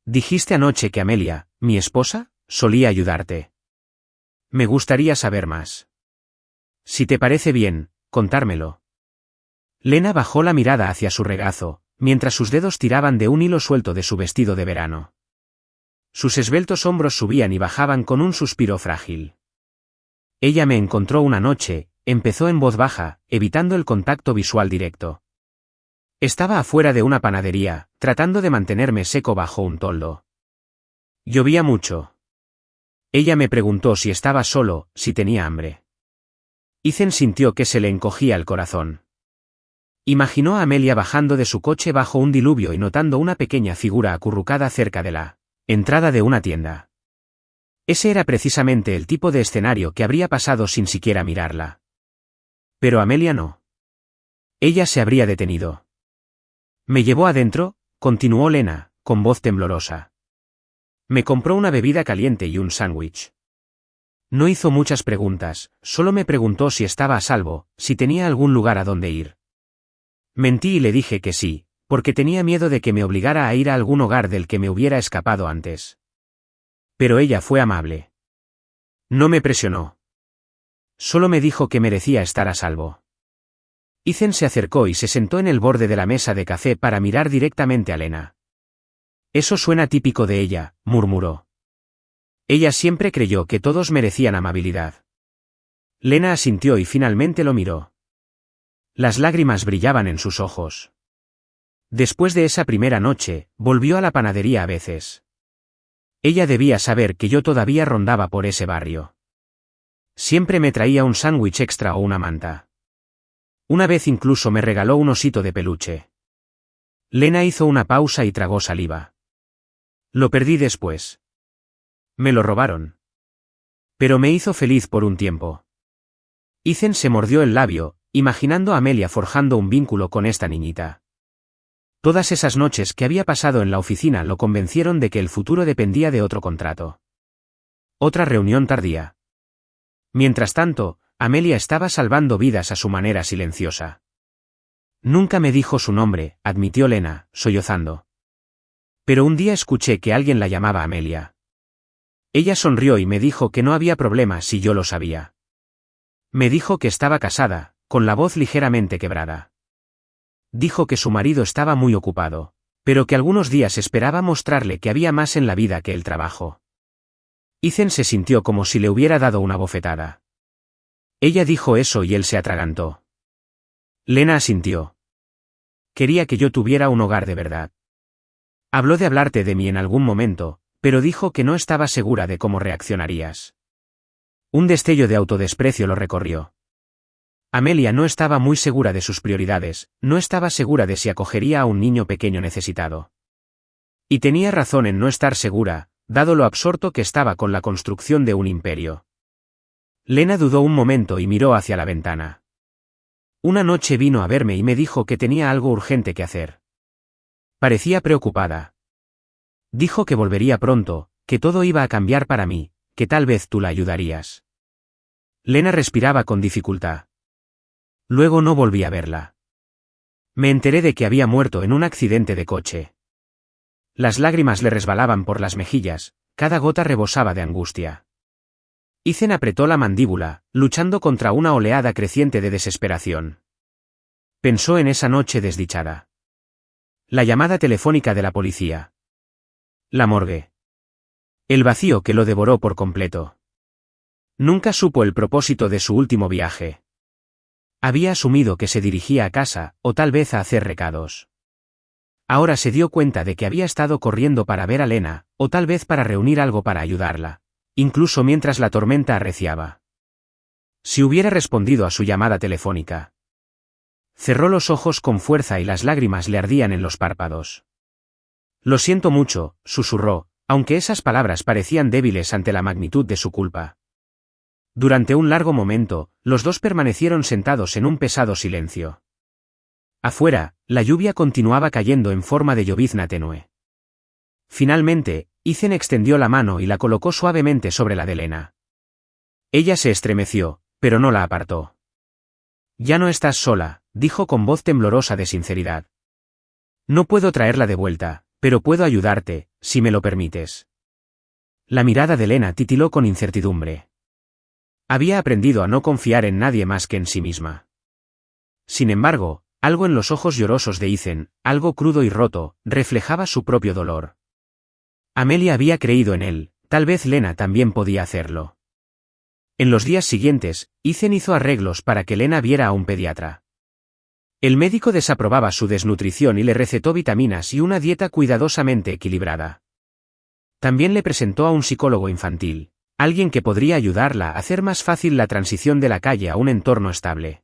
Speaker 1: Dijiste anoche que Amelia, mi esposa, solía ayudarte. Me gustaría saber más. Si te parece bien, contármelo. Lena bajó la mirada hacia su regazo, mientras sus dedos tiraban de un hilo suelto de su vestido de verano. Sus esbeltos hombros subían y bajaban con un suspiro frágil. Ella me encontró una noche, empezó en voz baja, evitando el contacto visual directo. Estaba afuera de una panadería, tratando de mantenerme seco bajo un toldo. Llovía mucho. Ella me preguntó si estaba solo, si tenía hambre. Ethan sintió que se le encogía el corazón. Imaginó a Amelia bajando de su coche bajo un diluvio y notando una pequeña figura acurrucada cerca de la entrada de una tienda. Ese era precisamente el tipo de escenario que habría pasado sin siquiera mirarla. Pero Amelia no. Ella se habría detenido. Me llevó adentro, continuó Lena, con voz temblorosa. Me compró una bebida caliente y un sándwich. No hizo muchas preguntas, solo me preguntó si estaba a salvo, si tenía algún lugar a donde ir. Mentí y le dije que sí, porque tenía miedo de que me obligara a ir a algún hogar del que me hubiera escapado antes. Pero ella fue amable. No me presionó. Solo me dijo que merecía estar a salvo. Ethan se acercó y se sentó en el borde de la mesa de café para mirar directamente a Lena. Eso suena típico de ella, murmuró. Ella siempre creyó que todos merecían amabilidad. Lena asintió y finalmente lo miró. Las lágrimas brillaban en sus ojos. Después de esa primera noche, volvió a la panadería a veces. Ella debía saber que yo todavía rondaba por ese barrio. Siempre me traía un sándwich extra o una manta. Una vez incluso me regaló un osito de peluche. Lena hizo una pausa y tragó saliva. Lo perdí después. Me lo robaron. Pero me hizo feliz por un tiempo. Ethan se mordió el labio, imaginando a Amelia forjando un vínculo con esta niñita. Todas esas noches que había pasado en la oficina lo convencieron de que el futuro dependía de otro contrato. Otra reunión tardía. Mientras tanto, Amelia estaba salvando vidas a su manera silenciosa. Nunca me dijo su nombre, admitió Lena, sollozando. Pero un día escuché que alguien la llamaba Amelia. Ella sonrió y me dijo que no había problema si yo lo sabía. Me dijo que estaba casada, con la voz ligeramente quebrada. Dijo que su marido estaba muy ocupado, pero que algunos días esperaba mostrarle que había más en la vida que el trabajo. Ethan se sintió como si le hubiera dado una bofetada. Ella dijo eso y él se atragantó. Lena asintió. Quería que yo tuviera un hogar de verdad. Habló de hablarte de mí en algún momento, pero dijo que no estaba segura de cómo reaccionarías. Un destello de autodesprecio lo recorrió. Amelia no estaba muy segura de sus prioridades, no estaba segura de si acogería a un niño pequeño necesitado. Y tenía razón en no estar segura, dado lo absorto que estaba con la construcción de un imperio. Lena dudó un momento y miró hacia la ventana. Una noche vino a verme y me dijo que tenía algo urgente que hacer. Parecía preocupada. Dijo que volvería pronto, que todo iba a cambiar para mí, que tal vez tú la ayudarías. Lena respiraba con dificultad. Luego no volví a verla. Me enteré de que había muerto en un accidente de coche. Las lágrimas le resbalaban por las mejillas, cada gota rebosaba de angustia. Ethan apretó la mandíbula, luchando contra una oleada creciente de desesperación. Pensó en esa noche desdichada. La llamada telefónica de la policía. La morgue. El vacío que lo devoró por completo. Nunca supo el propósito de su último viaje. Había asumido que se dirigía a casa, o tal vez a hacer recados. Ahora se dio cuenta de que había estado corriendo para ver a Lena, o tal vez para reunir algo para ayudarla, incluso mientras la tormenta arreciaba. Si hubiera respondido a su llamada telefónica. Cerró los ojos con fuerza y las lágrimas le ardían en los párpados. Lo siento mucho, susurró, aunque esas palabras parecían débiles ante la magnitud de su culpa. Durante un largo momento, los dos permanecieron sentados en un pesado silencio. Afuera, la lluvia continuaba cayendo en forma de llovizna tenue. Finalmente, Ethan extendió la mano y la colocó suavemente sobre la de Lena. Ella se estremeció, pero no la apartó. «Ya no estás sola», dijo con voz temblorosa de sinceridad. «No puedo traerla de vuelta, pero puedo ayudarte, si me lo permites». La mirada de Lena titiló con incertidumbre. Había aprendido a no confiar en nadie más que en sí misma. Sin embargo, algo en los ojos llorosos de Ethan, algo crudo y roto, reflejaba su propio dolor. Amelia había creído en él, tal vez Lena también podía hacerlo. En los días siguientes, Ethan hizo arreglos para que Lena viera a un pediatra. El médico desaprobaba su desnutrición y le recetó vitaminas y una dieta cuidadosamente equilibrada. También le presentó a un psicólogo infantil, alguien que podría ayudarla a hacer más fácil la transición de la calle a un entorno estable.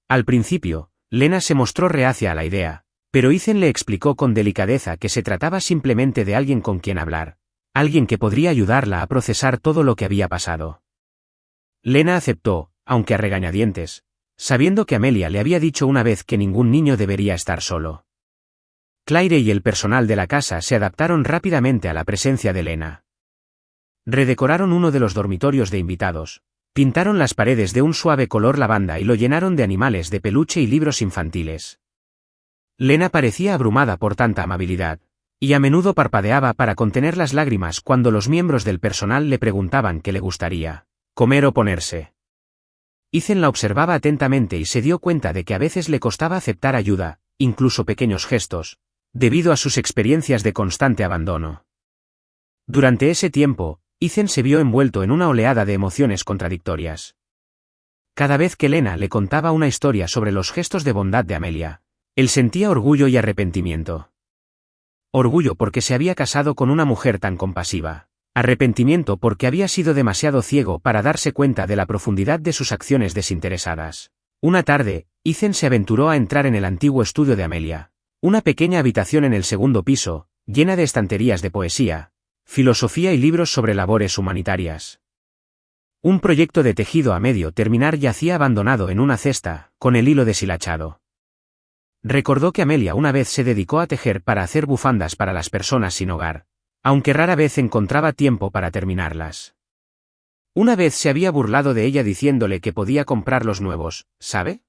Speaker 1: Al principio, Lena se mostró reacia a la idea, pero Ethan le explicó con delicadeza que se trataba simplemente de alguien con quien hablar, alguien que podría ayudarla a procesar todo lo que había pasado. Lena aceptó, aunque a regañadientes, sabiendo que Amelia le había dicho una vez que ningún niño debería estar solo. Claire y el personal de la casa se adaptaron rápidamente a la presencia de Lena. Redecoraron uno de los dormitorios de invitados, pintaron las paredes de un suave color lavanda y lo llenaron de animales de peluche y libros infantiles. Lena parecía abrumada por tanta amabilidad, y a menudo parpadeaba para contener las lágrimas cuando los miembros del personal le preguntaban qué le gustaría, comer o ponerse. Ethan la observaba atentamente y se dio cuenta de que a veces le costaba aceptar ayuda, incluso pequeños gestos, debido a sus experiencias de constante abandono. Durante ese tiempo, Ethan se vio envuelto en una oleada de emociones contradictorias. Cada vez que Lena le contaba una historia sobre los gestos de bondad de Amelia, él sentía orgullo y arrepentimiento. Orgullo porque se había casado con una mujer tan compasiva. Arrepentimiento porque había sido demasiado ciego para darse cuenta de la profundidad de sus acciones desinteresadas. Una tarde, Ethan se aventuró a entrar en el antiguo estudio de Amelia, una pequeña habitación en el segundo piso, llena de estanterías de poesía, filosofía y libros sobre labores humanitarias. Un proyecto de tejido a medio terminar yacía abandonado en una cesta, con el hilo deshilachado. Recordó que Amelia una vez se dedicó a tejer para hacer bufandas para las personas sin hogar, aunque rara vez encontraba tiempo para terminarlas. Una vez se había burlado de ella diciéndole que podía comprar los nuevos, ¿sabe?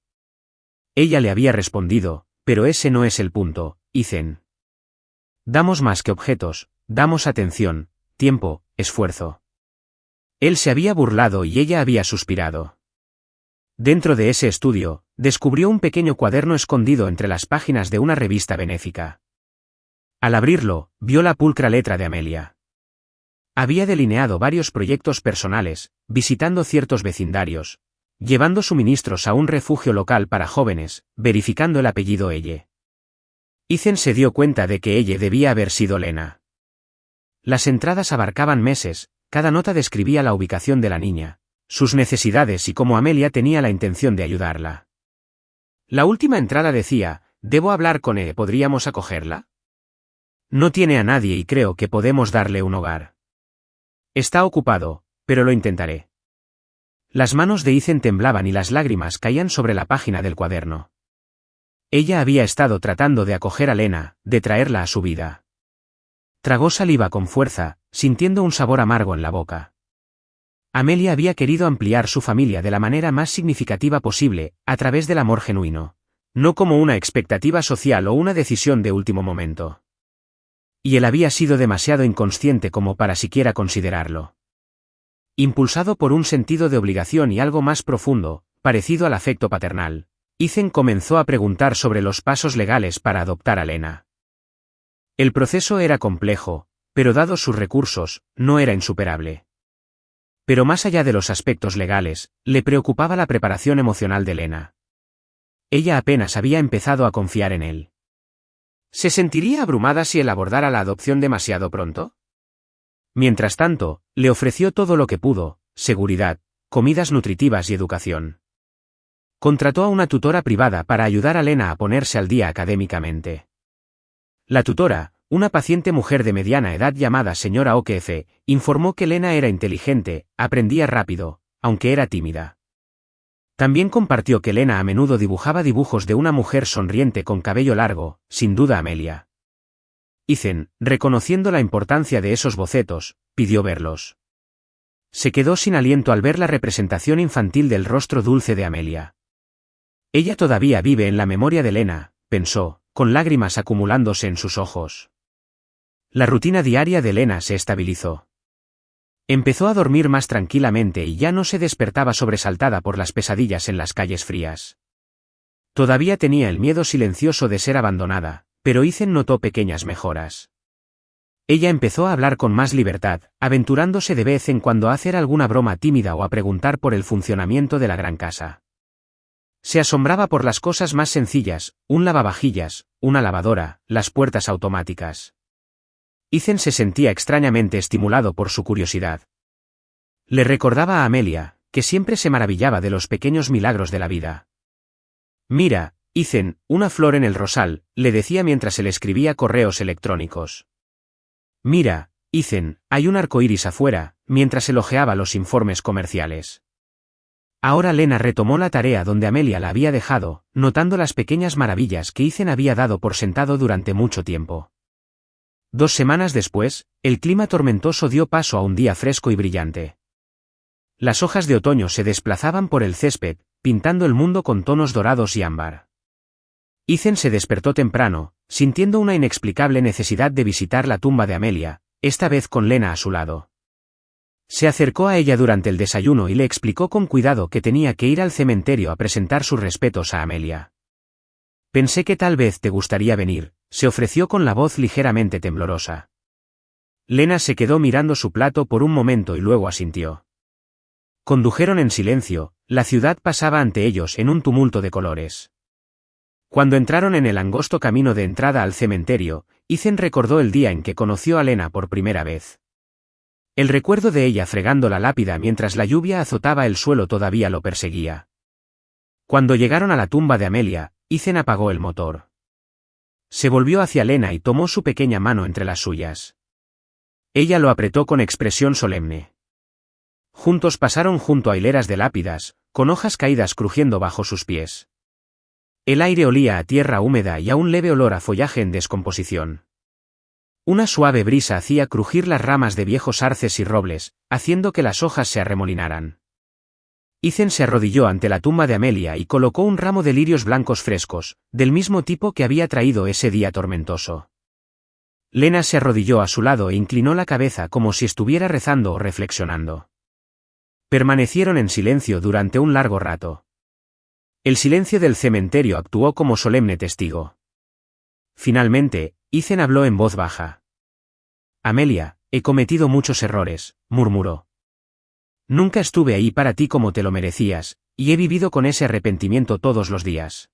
Speaker 1: Ella le había respondido, pero ese no es el punto, Ethan. Damos más que objetos, damos atención, tiempo, esfuerzo. Él se había burlado y ella había suspirado. Dentro de ese estudio, descubrió un pequeño cuaderno escondido entre las páginas de una revista benéfica. Al abrirlo, vio la pulcra letra de Amelia. Había delineado varios proyectos personales, visitando ciertos vecindarios, llevando suministros a un refugio local para jóvenes, verificando el apellido Elle. Ethan se dio cuenta de que Elle debía haber sido Lena. Las entradas abarcaban meses, cada nota describía la ubicación de la niña, sus necesidades y cómo Amelia tenía la intención de ayudarla. La última entrada decía, «Debo hablar con Elle, ¿podríamos acogerla? No tiene a nadie y creo que podemos darle un hogar. Está ocupado, pero lo intentaré». Las manos de Ethan temblaban y las lágrimas caían sobre la página del cuaderno. Ella había estado tratando de acoger a Lena, de traerla a su vida. Tragó saliva con fuerza, sintiendo un sabor amargo en la boca. Amelia había querido ampliar su familia de la manera más significativa posible, a través del amor genuino, no como una expectativa social o una decisión de último momento. Y él había sido demasiado inconsciente como para siquiera considerarlo. Impulsado por un sentido de obligación y algo más profundo, parecido al afecto paternal, Ethan comenzó a preguntar sobre los pasos legales para adoptar a Lena. El proceso era complejo, pero dados sus recursos, no era insuperable. Pero más allá de los aspectos legales, le preocupaba la preparación emocional de Lena. Ella apenas había empezado a confiar en él. ¿Se sentiría abrumada si él abordara la adopción demasiado pronto? Mientras tanto, le ofreció todo lo que pudo, seguridad, comidas nutritivas y educación. Contrató a una tutora privada para ayudar a Lena a ponerse al día académicamente. La tutora, una paciente mujer de mediana edad llamada señora O'Keefe, informó que Lena era inteligente, aprendía rápido, aunque era tímida. También compartió que Lena a menudo dibujaba dibujos de una mujer sonriente con cabello largo, sin duda Amelia. Ethan, reconociendo la importancia de esos bocetos, pidió verlos. Se quedó sin aliento al ver la representación infantil del rostro dulce de Amelia. Ella todavía vive en la memoria de Lena, pensó, con lágrimas acumulándose en sus ojos. La rutina diaria de Lena se estabilizó. Empezó a dormir más tranquilamente y ya no se despertaba sobresaltada por las pesadillas en las calles frías. Todavía tenía el miedo silencioso de ser abandonada, pero Ethan notó pequeñas mejoras. Ella empezó a hablar con más libertad, aventurándose de vez en cuando a hacer alguna broma tímida o a preguntar por el funcionamiento de la gran casa. Se asombraba por las cosas más sencillas, un lavavajillas, una lavadora, las puertas automáticas. Ethan se sentía extrañamente estimulado por su curiosidad. Le recordaba a Amelia, que siempre se maravillaba de los pequeños milagros de la vida. Mira, Ethan, una flor en el rosal, le decía mientras él escribía correos electrónicos. Mira, Ethan, hay un arco iris afuera, mientras elogiaba los informes comerciales. Ahora Lena retomó la tarea donde Amelia la había dejado, notando las pequeñas maravillas que Ethan había dado por sentado durante mucho tiempo. 2 semanas después, el clima tormentoso dio paso a un día fresco y brillante. Las hojas de otoño se desplazaban por el césped, pintando el mundo con tonos dorados y ámbar. Ethan se despertó temprano, sintiendo una inexplicable necesidad de visitar la tumba de Amelia, esta vez con Lena a su lado. Se acercó a ella durante el desayuno y le explicó con cuidado que tenía que ir al cementerio a presentar sus respetos a Amelia. Pensé que tal vez te gustaría venir, se ofreció con la voz ligeramente temblorosa. Lena se quedó mirando su plato por un momento y luego asintió. Condujeron en silencio, la ciudad pasaba ante ellos en un tumulto de colores. Cuando entraron en el angosto camino de entrada al cementerio, Ethan recordó el día en que conoció a Lena por primera vez. El recuerdo de ella fregando la lápida mientras la lluvia azotaba el suelo todavía lo perseguía. Cuando llegaron a la tumba de Amelia, Ethan apagó el motor. Se volvió hacia Lena y tomó su pequeña mano entre las suyas. Ella lo apretó con expresión solemne. Juntos pasaron junto a hileras de lápidas, con hojas caídas crujiendo bajo sus pies. El aire olía a tierra húmeda y a un leve olor a follaje en descomposición. Una suave brisa hacía crujir las ramas de viejos arces y robles, haciendo que las hojas se arremolinaran. Ethan se arrodilló ante la tumba de Amelia y colocó un ramo de lirios blancos frescos, del mismo tipo que había traído ese día tormentoso. Lena se arrodilló a su lado e inclinó la cabeza como si estuviera rezando o reflexionando. Permanecieron en silencio durante un largo rato. El silencio del cementerio actuó como solemne testigo. Finalmente, Ethan habló en voz baja. Amelia, he cometido muchos errores, murmuró. Nunca estuve ahí para ti como te lo merecías, y he vivido con ese arrepentimiento todos los días.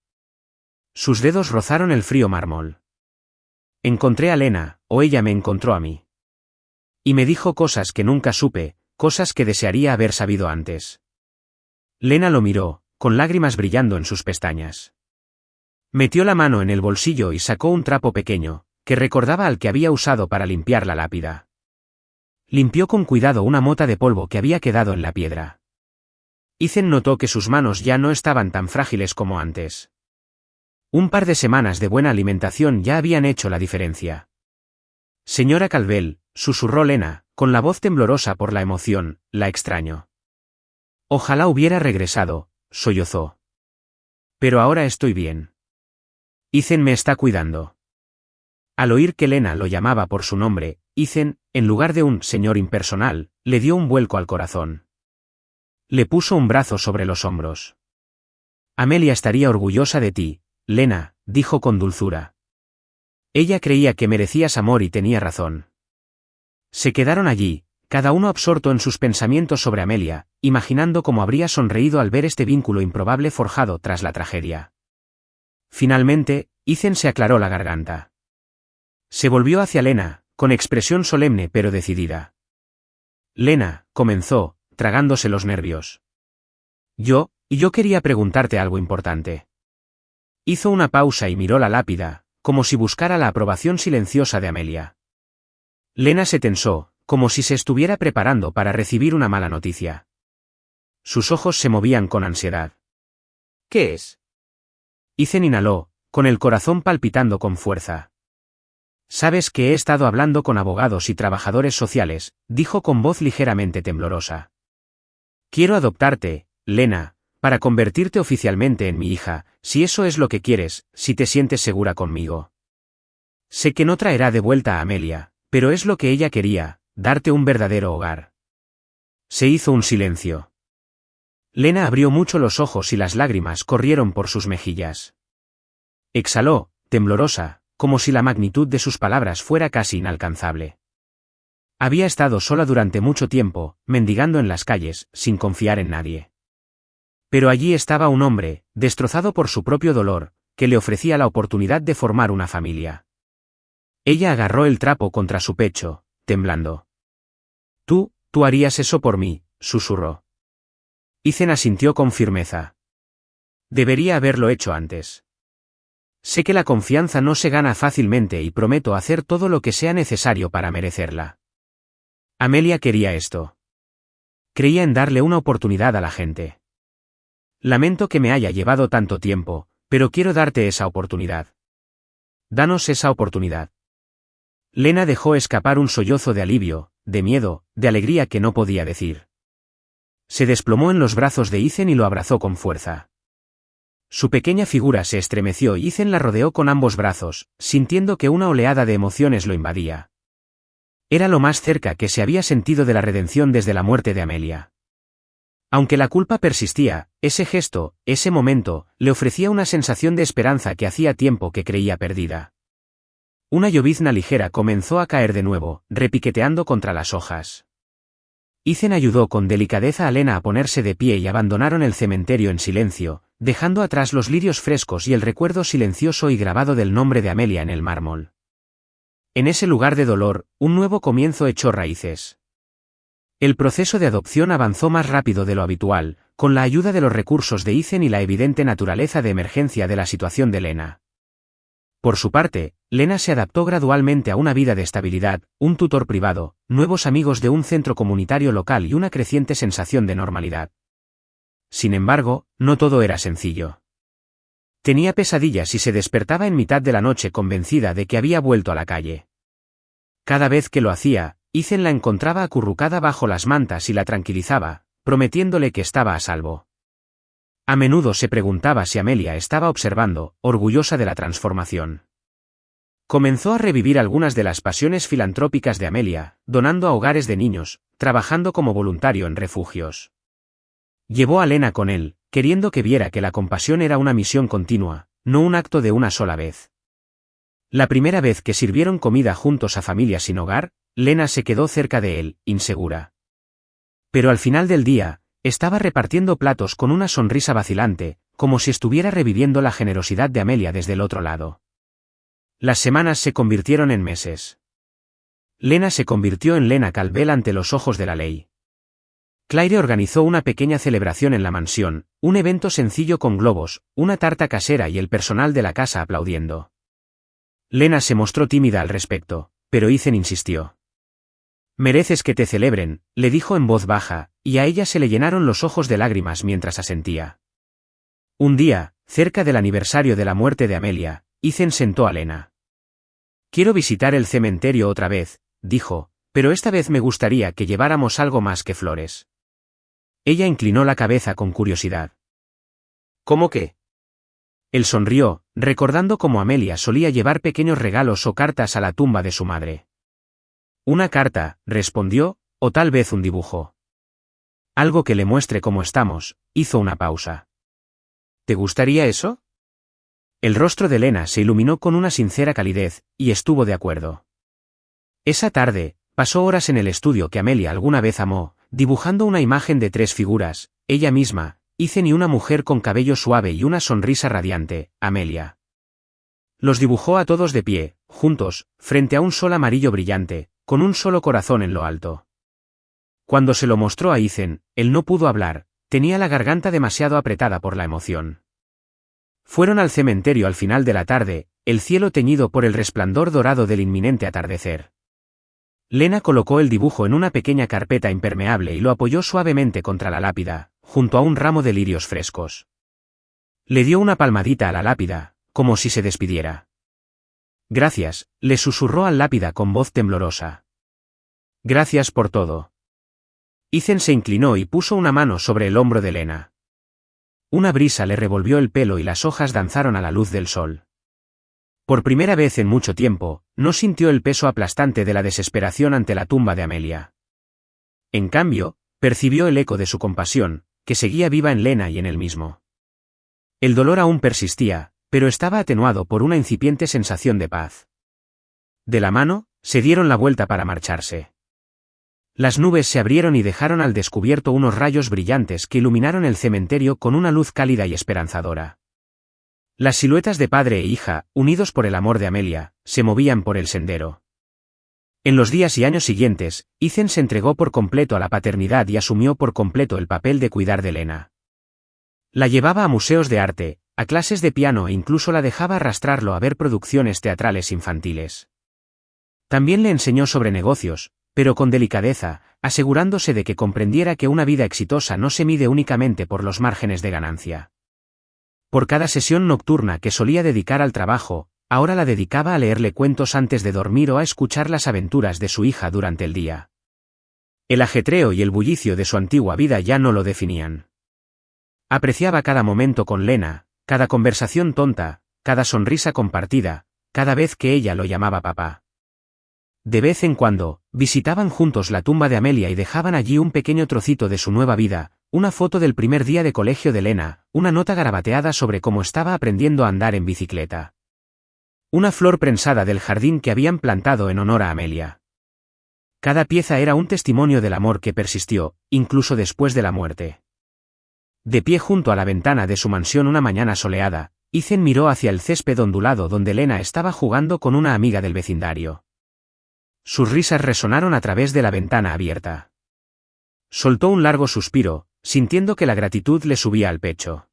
Speaker 1: Sus dedos rozaron el frío mármol. Encontré a Lena, o ella me encontró a mí. Y me dijo cosas que nunca supe, cosas que desearía haber sabido antes. Lena lo miró, con lágrimas brillando en sus pestañas. Metió la mano en el bolsillo y sacó un trapo pequeño, que recordaba al que había usado para limpiar la lápida. Limpió con cuidado una mota de polvo que había quedado en la piedra. Ethan notó que sus manos ya no estaban tan frágiles como antes. Un par de semanas de buena alimentación ya habían hecho la diferencia. Señora Calvel, susurró Lena, con la voz temblorosa por la emoción, la extraño. Ojalá hubiera regresado, sollozó. Pero ahora estoy bien. Ethan me está cuidando. Al oír que Lena lo llamaba por su nombre, Ethan, en lugar de un señor impersonal, le dio un vuelco al corazón. Le puso un brazo sobre los hombros. Amelia estaría orgullosa de ti, Lena, dijo con dulzura. Ella creía que merecías amor y tenía razón. Se quedaron allí, cada uno absorto en sus pensamientos sobre Amelia, imaginando cómo habría sonreído al ver este vínculo improbable forjado tras la tragedia. Finalmente, Ethan se aclaró la garganta. Se volvió hacia Lena, con expresión solemne pero decidida. Lena, comenzó, tragándose los nervios. Yo quería preguntarte algo importante. Hizo una pausa y miró la lápida, como si buscara la aprobación silenciosa de Amelia. Lena se tensó, como si se estuviera preparando para recibir una mala noticia. Sus ojos se movían con ansiedad. ¿Qué es? Ethan inhaló, con el corazón palpitando con fuerza. Sabes que he estado hablando con abogados y trabajadores sociales, dijo con voz ligeramente temblorosa. Quiero adoptarte, Lena, para convertirte oficialmente en mi hija, si eso es lo que quieres, si te sientes segura conmigo. Sé que no traerá de vuelta a Amelia, pero es lo que ella quería, darte un verdadero hogar. Se hizo un silencio. Lena abrió mucho los ojos y las lágrimas corrieron por sus mejillas. Exhaló, temblorosa, como si la magnitud de sus palabras fuera casi inalcanzable. Había estado sola durante mucho tiempo, mendigando en las calles, sin confiar en nadie. Pero allí estaba un hombre, destrozado por su propio dolor, que le ofrecía la oportunidad de formar una familia. Ella agarró el trapo contra su pecho, temblando. Tú harías eso por mí, susurró. Ethan asintió con firmeza. Debería haberlo hecho antes. Sé que la confianza no se gana fácilmente y prometo hacer todo lo que sea necesario para merecerla. Amelia quería esto. Creía en darle una oportunidad a la gente. Lamento que me haya llevado tanto tiempo, pero quiero darte esa oportunidad. Danos esa oportunidad. Lena dejó escapar un sollozo de alivio, de miedo, de alegría que no podía decir. Se desplomó en los brazos de Ethan y lo abrazó con fuerza. Su pequeña figura se estremeció y Ethan la rodeó con ambos brazos, sintiendo que una oleada de emociones lo invadía. Era lo más cerca que se había sentido de la redención desde la muerte de Amelia. Aunque la culpa persistía, ese gesto, ese momento, le ofrecía una sensación de esperanza que hacía tiempo que creía perdida. Una llovizna ligera comenzó a caer de nuevo, repiqueteando contra las hojas. Ethan ayudó con delicadeza a Lena a ponerse de pie y abandonaron el cementerio en silencio, dejando atrás los lirios frescos y el recuerdo silencioso y grabado del nombre de Amelia en el mármol. En ese lugar de dolor, un nuevo comienzo echó raíces. El proceso de adopción avanzó más rápido de lo habitual, con la ayuda de los recursos de Ethan y la evidente naturaleza de emergencia de la situación de Lena. Por su parte, Lena se adaptó gradualmente a una vida de estabilidad, un tutor privado, nuevos amigos de un centro comunitario local y una creciente sensación de normalidad. Sin embargo, no todo era sencillo. Tenía pesadillas y se despertaba en mitad de la noche convencida de que había vuelto a la calle. Cada vez que lo hacía, Ethan la encontraba acurrucada bajo las mantas y la tranquilizaba, prometiéndole que estaba a salvo. A menudo se preguntaba si Amelia estaba observando, orgullosa de la transformación. Comenzó a revivir algunas de las pasiones filantrópicas de Amelia, donando a hogares de niños, trabajando como voluntario en refugios. Llevó a Lena con él, queriendo que viera que la compasión era una misión continua, no un acto de una sola vez. La primera vez que sirvieron comida juntos a familias sin hogar, Lena se quedó cerca de él, insegura. Pero al final del día, estaba repartiendo platos con una sonrisa vacilante, como si estuviera reviviendo la generosidad de Amelia desde el otro lado. Las semanas se convirtieron en meses. Lena se convirtió en Lena Calvel ante los ojos de la ley. Claire organizó una pequeña celebración en la mansión, un evento sencillo con globos, una tarta casera y el personal de la casa aplaudiendo. Lena se mostró tímida al respecto, pero Ethan insistió. Mereces que te celebren, le dijo en voz baja, y a ella se le llenaron los ojos de lágrimas mientras asentía. Un día, cerca del aniversario de la muerte de Amelia, Ethan sentó a Lena. Quiero visitar el cementerio otra vez, dijo, pero esta vez me gustaría que lleváramos algo más que flores. Ella inclinó la cabeza con curiosidad. ¿Cómo qué? Él sonrió, recordando cómo Amelia solía llevar pequeños regalos o cartas a la tumba de su madre. Una carta, respondió, o tal vez un dibujo. Algo que le muestre cómo estamos, hizo una pausa. ¿Te gustaría eso? El rostro de Lena se iluminó con una sincera calidez, y estuvo de acuerdo. Esa tarde, pasó horas en el estudio que Amelia alguna vez amó, dibujando una imagen de 3 figuras, ella misma, Ethan y una mujer con cabello suave y una sonrisa radiante, Amelia. Los dibujó a todos de pie, juntos, frente a un sol amarillo brillante, con un solo corazón en lo alto. Cuando se lo mostró a Ethan, él no pudo hablar, tenía la garganta demasiado apretada por la emoción. Fueron al cementerio al final de la tarde, el cielo teñido por el resplandor dorado del inminente atardecer. Lena colocó el dibujo en una pequeña carpeta impermeable y lo apoyó suavemente contra la lápida, junto a un ramo de lirios frescos. Le dio una palmadita a la lápida, como si se despidiera. Gracias, le susurró al lápida con voz temblorosa. Gracias por todo. Ethan se inclinó y puso una mano sobre el hombro de Lena. Una brisa le revolvió el pelo y las hojas danzaron a la luz del sol. Por primera vez en mucho tiempo, no sintió el peso aplastante de la desesperación ante la tumba de Amelia. En cambio, percibió el eco de su compasión, que seguía viva en Lena y en él mismo. El dolor aún persistía, pero estaba atenuado por una incipiente sensación de paz. De la mano, se dieron la vuelta para marcharse. Las nubes se abrieron y dejaron al descubierto unos rayos brillantes que iluminaron el cementerio con una luz cálida y esperanzadora. Las siluetas de padre e hija, unidos por el amor de Amelia, se movían por el sendero. En los días y años siguientes, Ethan se entregó por completo a la paternidad y asumió por completo el papel de cuidar de Lena. La llevaba a museos de arte, a clases de piano e incluso la dejaba arrastrarlo a ver producciones teatrales infantiles. También le enseñó sobre negocios, pero con delicadeza, asegurándose de que comprendiera que una vida exitosa no se mide únicamente por los márgenes de ganancia. Por cada sesión nocturna que solía dedicar al trabajo, ahora la dedicaba a leerle cuentos antes de dormir o a escuchar las aventuras de su hija durante el día. El ajetreo y el bullicio de su antigua vida ya no lo definían. Apreciaba cada momento con Lena, cada conversación tonta, cada sonrisa compartida, cada vez que ella lo llamaba papá. De vez en cuando, visitaban juntos la tumba de Amelia y dejaban allí un pequeño trocito de su nueva vida, una foto del primer día de colegio de Lena, una nota garabateada sobre cómo estaba aprendiendo a andar en bicicleta. Una flor prensada del jardín que habían plantado en honor a Amelia. Cada pieza era un testimonio del amor que persistió, incluso después de la muerte. De pie junto a la ventana de su mansión una mañana soleada, Ethan miró hacia el césped ondulado donde Lena estaba jugando con una amiga del vecindario. Sus risas resonaron a través de la ventana abierta. Soltó un largo suspiro, sintiendo que la gratitud le subía al pecho.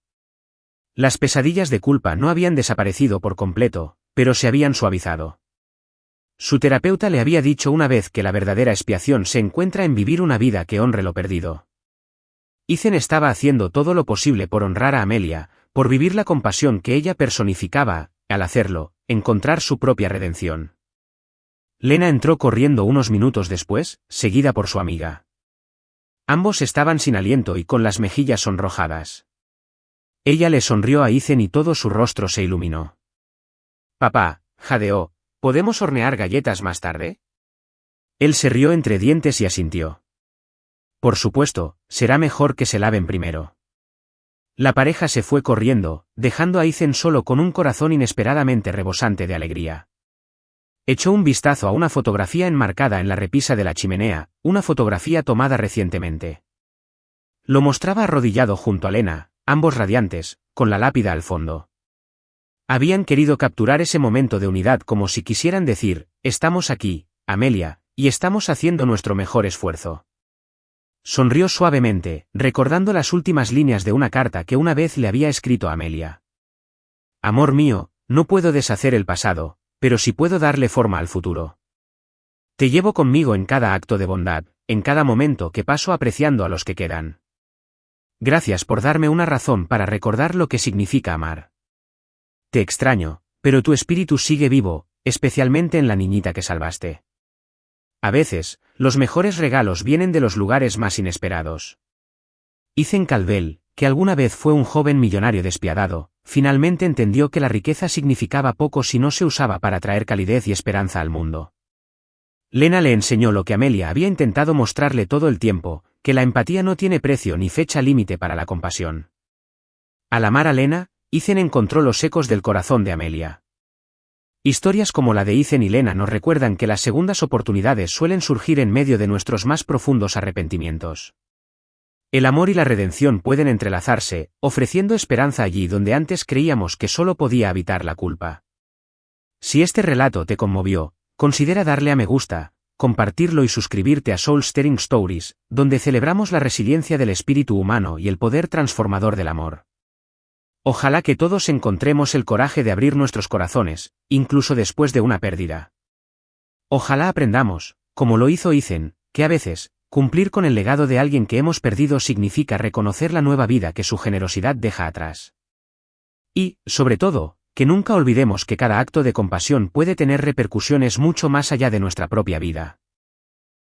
Speaker 1: Las pesadillas de culpa no habían desaparecido por completo, pero se habían suavizado. Su terapeuta le había dicho una vez que la verdadera expiación se encuentra en vivir una vida que honre lo perdido. Ethan estaba haciendo todo lo posible por honrar a Amelia, por vivir la compasión que ella personificaba, al hacerlo, encontrar su propia redención. Lena entró corriendo unos minutos después, seguida por su amiga. Ambos estaban sin aliento y con las mejillas sonrojadas. Ella le sonrió a Ethan y todo su rostro se iluminó. «Papá», jadeó, «¿podemos hornear galletas más tarde?» Él se rió entre dientes y asintió. «Por supuesto, será mejor que se laven primero». La pareja se fue corriendo, dejando a Ethan solo con un corazón inesperadamente rebosante de alegría. Echó un vistazo a una fotografía enmarcada en la repisa de la chimenea, una fotografía tomada recientemente. Lo mostraba arrodillado junto a Lena, ambos radiantes, con la lápida al fondo. Habían querido capturar ese momento de unidad como si quisieran decir, estamos aquí, Amelia, y estamos haciendo nuestro mejor esfuerzo. Sonrió suavemente, recordando las últimas líneas de una carta que una vez le había escrito a Amelia. Amor mío, no puedo deshacer el pasado, pero sí puedo darle forma al futuro. Te llevo conmigo en cada acto de bondad, en cada momento que paso apreciando a los que quedan. Gracias por darme una razón para recordar lo que significa amar. Te extraño, pero tu espíritu sigue vivo, especialmente en la niñita que salvaste. A veces, los mejores regalos vienen de los lugares más inesperados. Ethan Calvel, que alguna vez fue un joven millonario despiadado, finalmente entendió que la riqueza significaba poco si no se usaba para traer calidez y esperanza al mundo. Lena le enseñó lo que Amelia había intentado mostrarle todo el tiempo, que la empatía no tiene precio ni fecha límite para la compasión. Al amar a Lena, Ethan encontró los ecos del corazón de Amelia. Historias como la de Ethan y Lena nos recuerdan que las segundas oportunidades suelen surgir en medio de nuestros más profundos arrepentimientos. El amor y la redención pueden entrelazarse, ofreciendo esperanza allí donde antes creíamos que solo podía habitar la culpa. Si este relato te conmovió, considera darle a me gusta, compartirlo y suscribirte a Soul Stirring Stories, donde celebramos la resiliencia del espíritu humano y el poder transformador del amor. Ojalá que todos encontremos el coraje de abrir nuestros corazones, incluso después de una pérdida. Ojalá aprendamos, como lo hizo Ethan, que a veces, cumplir con el legado de alguien que hemos perdido significa reconocer la nueva vida que su generosidad deja atrás. Y, sobre todo, Que nunca olvidemos que cada acto de compasión puede tener repercusiones mucho más allá de nuestra propia vida.